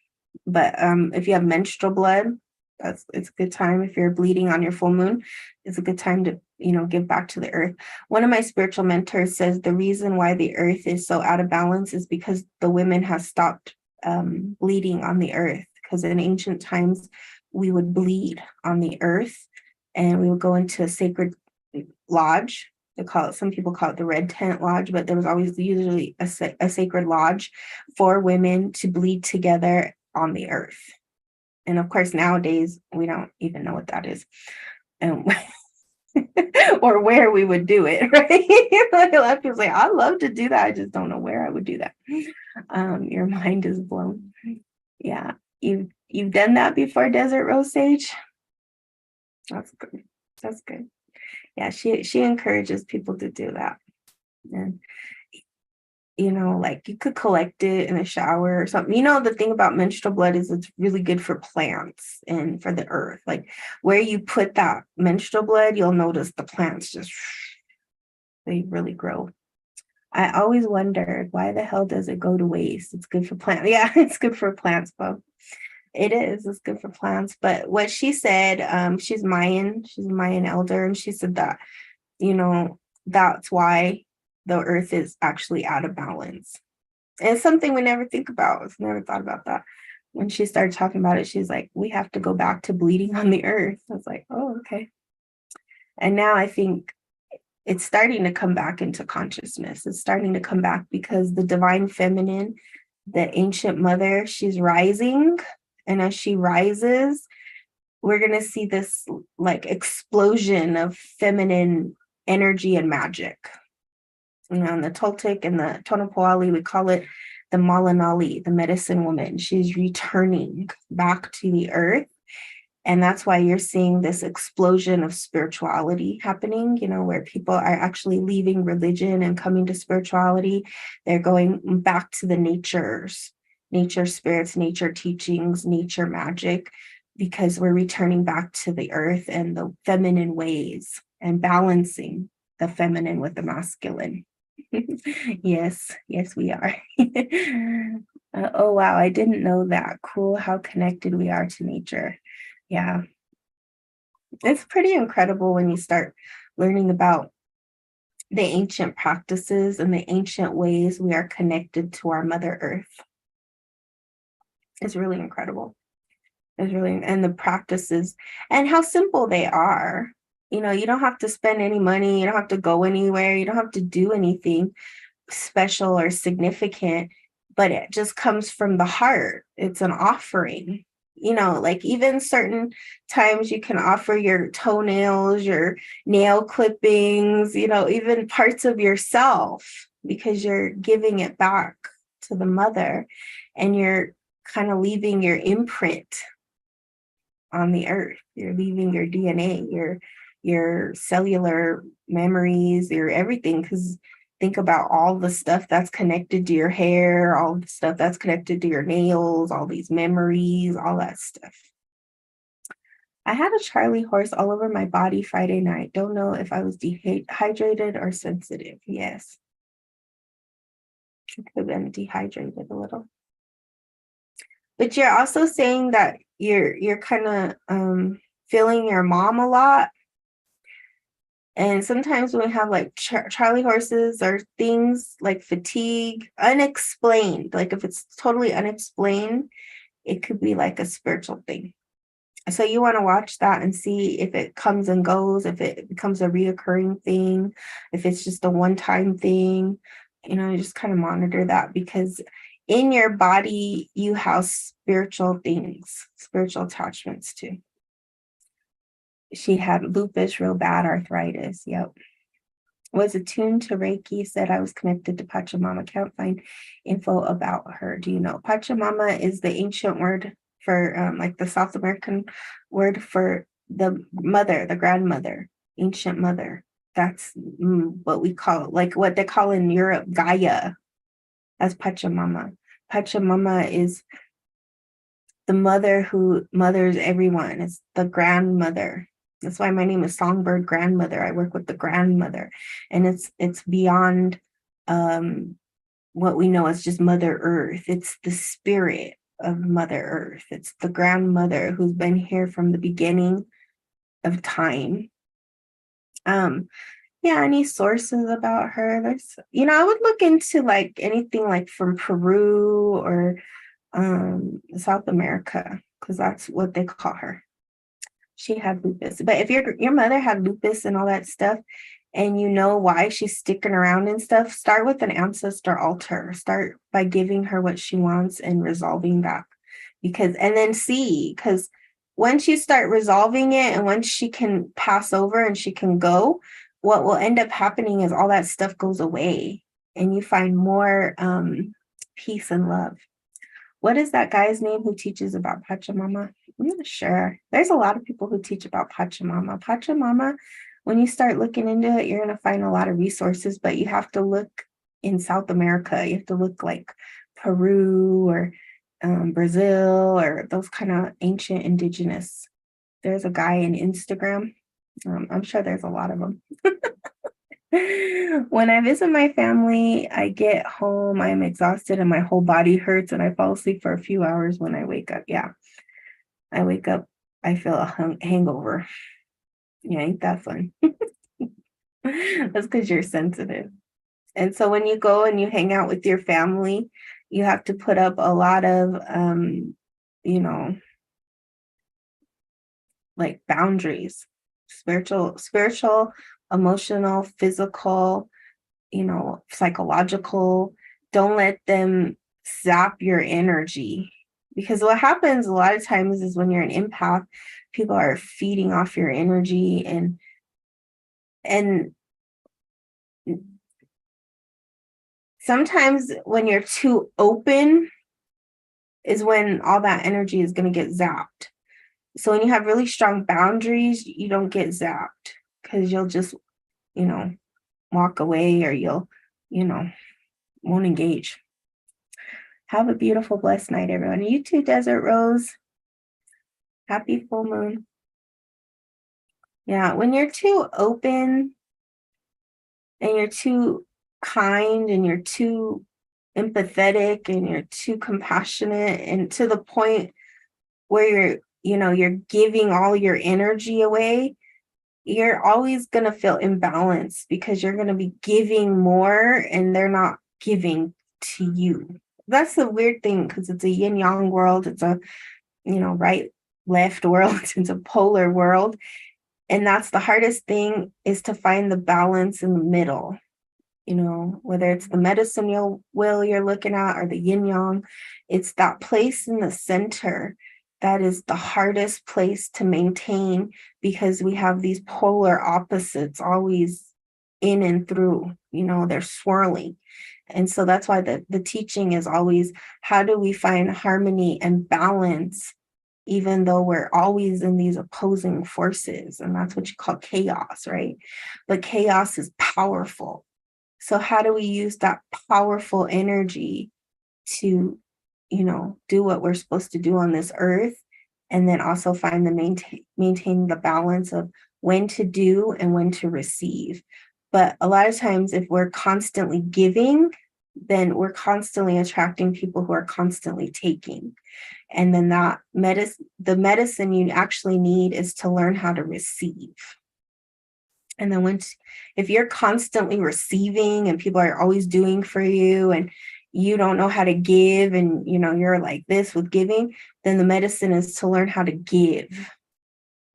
But if you have menstrual blood, it's a good time. If you're bleeding on your full moon, it's a good time to, give back to the earth. One of my spiritual mentors says the reason why the earth is so out of balance is because the women have stopped bleeding on the earth. Because in ancient times, we would bleed on the earth and we would go into a sacred lodge. Some people call it the red tent lodge, but there was always usually a sacred lodge for women to bleed together on the earth. And of course, nowadays, we don't even know what that is. Or where we would do it, right? Like a lot of people say, I'd love to do that. I just don't know where I would do that. Your mind is blown. Yeah. You've done that before, Desert Rose Sage? That's good. That's good. Yeah, she encourages people to do that. And you know, like you could collect it in a shower or something. You know, the thing about menstrual blood is it's really good for plants and for the earth. Like where you put that menstrual blood, you'll notice the plants just, they really grow. I always wondered, why the hell does it go to waste? It's good for plants. Yeah, it's good for plants, but it is. It's good for plants. But what she said, she's Mayan. She's a Mayan elder, and she said that, you know, that's why the earth is actually out of balance. And it's something we never think about. I've never thought about that. When she started talking about it, she's like, we have to go back to bleeding on the earth. I was like, oh, okay. And now I think it's starting to come back into consciousness. It's starting to come back because the divine feminine, the ancient mother, she's rising. And as she rises, we're going to see this like explosion of feminine energy and magic. You know, in the Toltec and the Tonopoali, we call it the Malinali, the medicine woman. She's returning back to the earth. And that's why you're seeing this explosion of spirituality happening, you know, where people are actually leaving religion and coming to spirituality. They're going back to the natures, nature spirits, nature teachings, nature magic, because we're returning back to the earth and the feminine ways and balancing the feminine with the masculine. Yes, we are. Oh, wow. I didn't know that. Cool how connected we are to nature. Yeah. It's pretty incredible when you start learning about the ancient practices and the ancient ways we are connected to our Mother Earth. It's really incredible. It's really, and the practices and how simple they are. You know, you don't have to spend any money. You don't have to go anywhere. You don't have to do anything special or significant, but it just comes from the heart. It's an offering. You know, like even certain times you can offer your toenails, your nail clippings, you know, even parts of yourself, because you're giving it back to the mother and you're kind of leaving your imprint on the earth. You're leaving your DNA, your cellular memories, your everything, because think about all the stuff that's connected to your hair, all the stuff that's connected to your nails, all these memories, all that stuff. I had a Charlie horse all over my body Friday night. Don't know if I was dehydrated or sensitive. Yes. I could have been dehydrated a little. But you're also saying that you're kind of feeling your mom a lot. And sometimes when we have like Charlie horses or things like fatigue, unexplained, like if it's totally unexplained, it could be like a spiritual thing. So you want to watch that and see if it comes and goes, if it becomes a reoccurring thing, if it's just a one-time thing, you know, just kind of monitor that, because in your body, you have spiritual things, spiritual attachments too. She had lupus, real bad arthritis. Yep. Was attuned to Reiki, said I was connected to Pachamama. Can't find info about her. Do you know? Pachamama is the ancient word for like the South American word for the mother, the grandmother, ancient mother. That's what we call, like what they call in Europe, Gaia. That's Pachamama. Pachamama is the mother who mothers everyone. It's the grandmother. That's why my name is SongBirdGrandMother. I work with the grandmother, and it's beyond what we know as just Mother Earth. It's the spirit of Mother Earth. It's the grandmother who's been here from the beginning of time. Yeah, any sources about her? There's, you know, I would look into like anything like from Peru or South America, because that's what they call her. She had lupus. But if your mother had lupus and all that stuff, and you know why she's sticking around and stuff, start with an ancestor altar. Start by giving her what she wants and resolving that. And then see, because once you start resolving it and once she can pass over and she can go, what will end up happening is all that stuff goes away and you find more peace and love. What is that guy's name who teaches about Pachamama? I'm not sure. There's a lot of people who teach about Pachamama. Pachamama, when you start looking into it, you're going to find a lot of resources, but you have to look in South America. You have to look like Peru or Brazil or those kind of ancient indigenous. There's a guy in Instagram. I'm sure there's a lot of them. When I visit my family, I get home, I'm exhausted and my whole body hurts and I fall asleep for a few hours when I wake up. Yeah, I wake up, I feel a hangover. Yeah, ain't that fun? That's because you're sensitive. And so when you go and you hang out with your family, you have to put up a lot of, you know, like boundaries, spiritual, emotional, physical, psychological. Don't let them zap your energy. Because what happens a lot of times is when you're an empath, people are feeding off your energy and sometimes when you're too open is when all that energy is going to get zapped. So when you have really strong boundaries, you don't get zapped because you'll just, walk away or you'll, won't engage. Have a beautiful, blessed night, everyone. You too, Desert Rose. Happy full moon. Yeah, when you're too open and you're too kind and you're too empathetic and you're too compassionate and to the point where you're giving all your energy away, you're always going to feel imbalanced because you're going to be giving more and they're not giving to you. That's the weird thing because it's a yin yang world. It's a, right left world. It's a polar world. And that's the hardest thing, is to find the balance in the middle, whether it's the medicine wheel you're looking at or the yin yang, it's that place in the center that is the hardest place to maintain because we have these polar opposites always in and through, they're swirling. And so that's why the teaching is always, how do we find harmony and balance even though we're always in these opposing forces? And that's what you call chaos, right? But chaos is powerful. So how do we use that powerful energy to, do what we're supposed to do on this earth? And then also find maintain the balance of when to do and when to receive. But a lot of times if we're constantly giving, then we're constantly attracting people who are constantly taking. And then the medicine you actually need is to learn how to receive. And then if you're constantly receiving and people are always doing for you and you don't know how to give and, you're like this with giving, then the medicine is to learn how to give,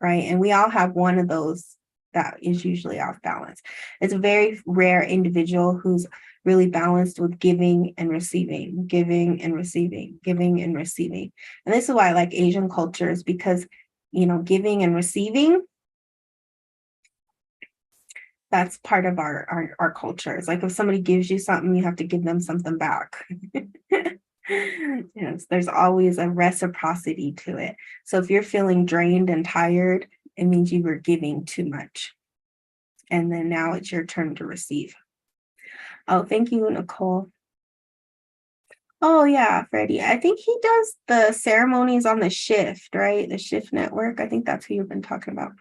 right? And we all have one of those that is usually off balance. It's a very rare individual who's really balanced with giving and receiving, giving and receiving, giving and receiving. And this is why I like Asian cultures, because, giving and receiving, that's part of our culture. It's like if somebody gives you something, you have to give them something back. Yes, there's always a reciprocity to it. So if you're feeling drained and tired, it means you were giving too much. And then now it's your turn to receive. Oh, thank you, Nicole. Oh, yeah, Freddie. I think he does the ceremonies on the Shift, right? The Shift Network. I think that's who you've been talking about.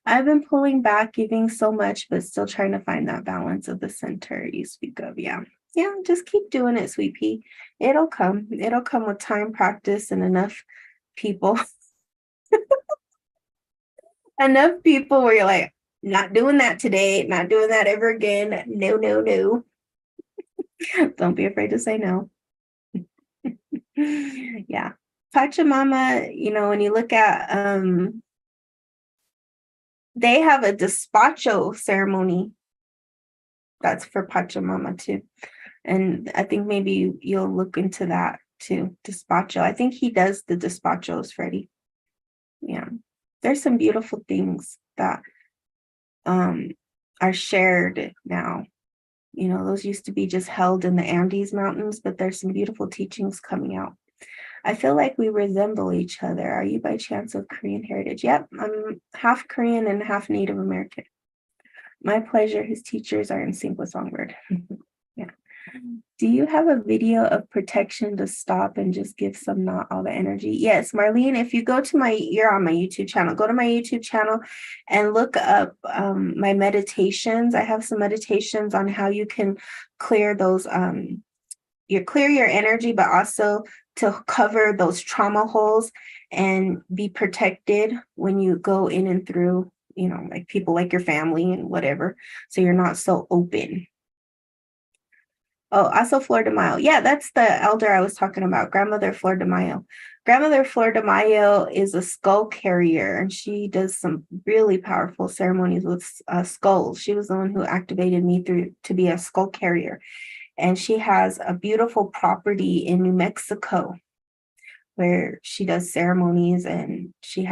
I've been pulling back, giving so much, but still trying to find that balance of the center you speak of. Yeah. Yeah, just keep doing it, sweet pea. It'll come. It'll come with time, practice, and enough people. Enough people where you're like, not doing that today, not doing that ever again. No, no, no. Don't be afraid to say no. Yeah. Pachamama, when you look at they have a despacho ceremony that's for Pachamama too. And I think maybe you'll look into that too, despacho. I think he does the despachos, Freddie. Yeah. There's some beautiful things that are shared now. Those used to be just held in the Andes Mountains, but there's some beautiful teachings coming out. I feel like we resemble each other. Are you by chance of Korean heritage? Yep, I'm half Korean and half Native American. My pleasure. His teachers are in sync with Songbird. Yeah. Do you have a video of protection to stop and just give some, not all the energy? Yes, Marlene, if you go to you're on my YouTube channel, go to my YouTube channel and look up my meditations. I have some meditations on how you can clear those, clear your energy, but also to cover those trauma holes and be protected when you go in and through, like people like your family and whatever. So you're not so open. Oh, also Flor de Mayo. Yeah, that's the elder I was talking about, Grandmother Flor de Mayo. Grandmother Flor de Mayo is a skull carrier, and she does some really powerful ceremonies with skulls. She was the one who activated me to be a skull carrier. And she has a beautiful property in New Mexico where she does ceremonies, and she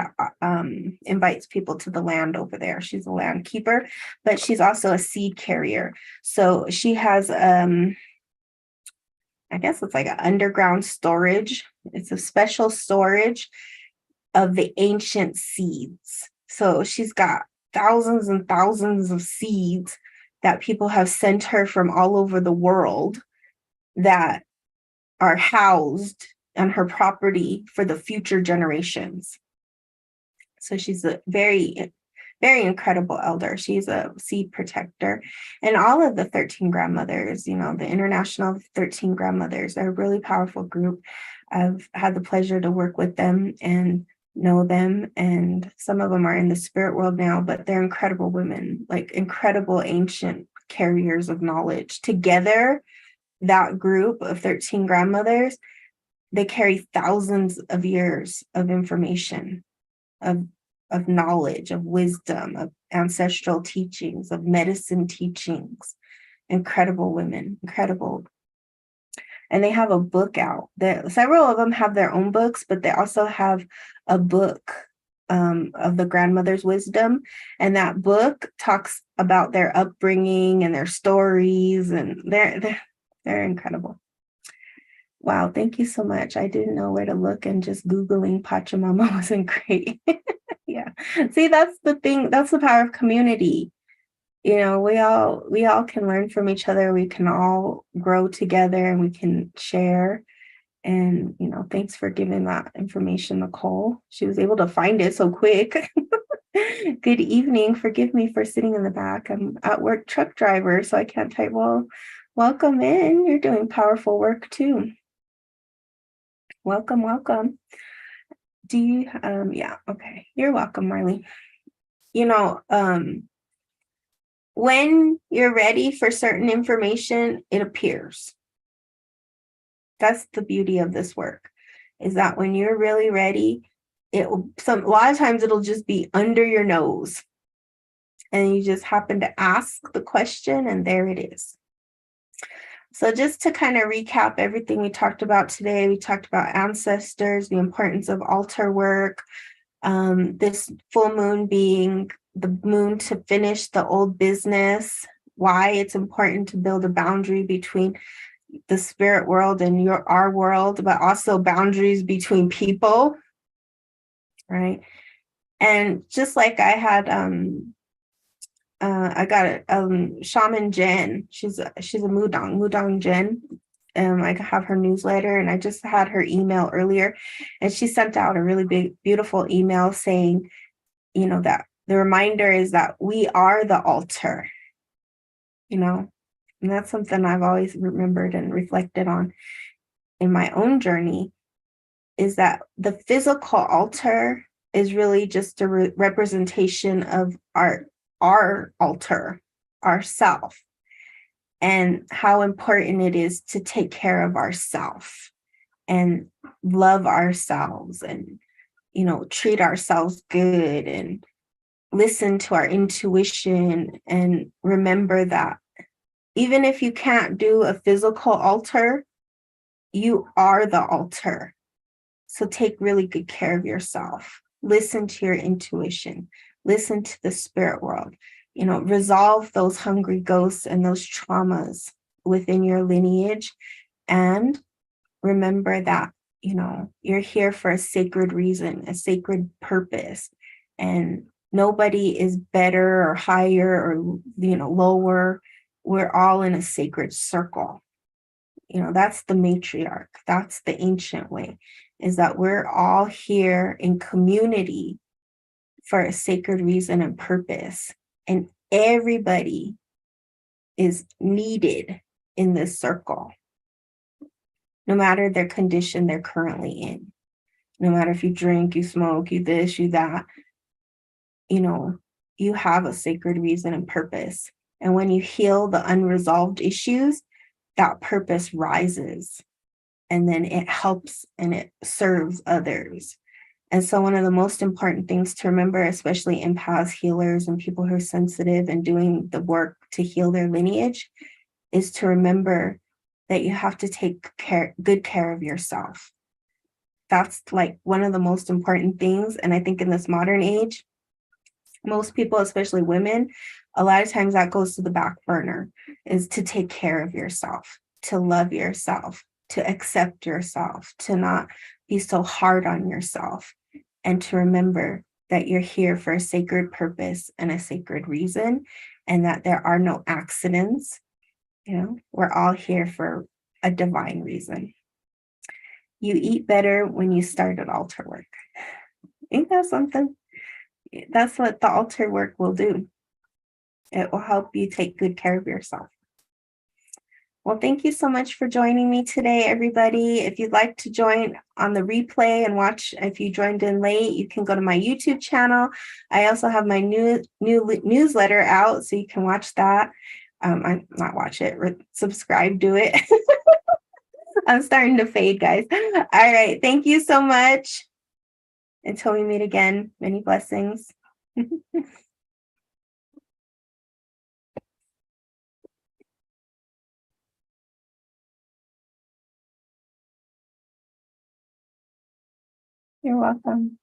invites people to the land over there. She's a land keeper, but she's also a seed carrier. So she has, I guess it's like an underground storage. It's a special storage of the ancient seeds. So she's got thousands and thousands of seeds that people have sent her from all over the world that are housed on her property for the future generations. So she's a very, very incredible elder. She's a seed protector. And all of the 13 grandmothers, the International 13 Grandmothers, are a really powerful group. I've had the pleasure to work with them and know them. And some of them are in the spirit world now, but they're incredible women, like incredible ancient carriers of knowledge. Together, that group of 13 grandmothers, they carry thousands of years of information, of knowledge, of wisdom, of ancestral teachings, of medicine teachings. Incredible women, incredible. And they have a book out. Several of them have their own books, but they also have a book of the grandmother's wisdom. And that book talks about their upbringing and their stories, and they're incredible. Wow, thank you so much. I didn't know where to look, and just Googling Pachamama wasn't great. Yeah. See, that's the thing. That's the power of community. We all can learn from each other. We can all grow together, and we can share. And, thanks for giving that information, Nicole. She was able to find it so quick. Good evening. Forgive me for sitting in the back. I'm at work truck driver, so I can't type. Well, welcome in. You're doing powerful work too. Welcome, welcome. Do you, yeah, okay. You're welcome, Marley. When you're ready for certain information, it appears. That's the beauty of this work, is that when you're really ready, a lot of times it'll just be under your nose, and you just happen to ask the question, and there it is. So just to kind of recap everything we talked about today, we talked about ancestors, the importance of altar work, this full moon being the moon to finish the old business, why it's important to build a boundary between the spirit world and our world, but also boundaries between people, right? And just like I had, I got Shaman Jen. She's a Mudang Jen. I have her newsletter, and I just had her email earlier, and she sent out a really big, beautiful email saying, that the reminder is that we are the altar, and that's something I've always remembered and reflected on in my own journey, is that the physical altar is really just a representation of our altar, ourself, and how important it is to take care of ourself and love ourselves, and treat ourselves good, and listen to our intuition, and remember that even if you can't do a physical altar, you are the altar. So take really good care of yourself. Listen to your intuition. Listen to the spirit world. Resolve those hungry ghosts and those traumas within your lineage. And remember that, you're here for a sacred reason, a sacred purpose. And nobody is better or higher or, lower. We're all in a sacred circle. That's the matriarch. That's the ancient way, is that we're all here in community for a sacred reason and purpose. And everybody is needed in this circle, no matter their condition they're currently in. No matter if you drink, you smoke, you this, you that, you have a sacred reason and purpose. And when you heal the unresolved issues, that purpose rises, and then it helps and it serves others. And so one of the most important things to remember, especially empaths, healers, and people who are sensitive and doing the work to heal their lineage, is to remember that you have to take good care of yourself. That's like one of the most important things. And I think in this modern age, most people, especially women, a lot of times that goes to the back burner, is to take care of yourself, to love yourself, to accept yourself, to not be so hard on yourself, and to remember that you're here for a sacred purpose and a sacred reason, and that there are no accidents. We're all here for a divine reason. You eat better when you start at altar work. Ain't that something? That's what the altar work will do. It will help you take good care of yourself. Well, thank you so much for joining me today, everybody. If you'd like to join on the replay and watch, if you joined in late, you can go to my YouTube channel. I also have my new newsletter out, so you can watch that. I'm not watch it, subscribe to it. I'm starting to fade, guys. All right. Thank you so much. Until we meet again, many blessings. You're welcome.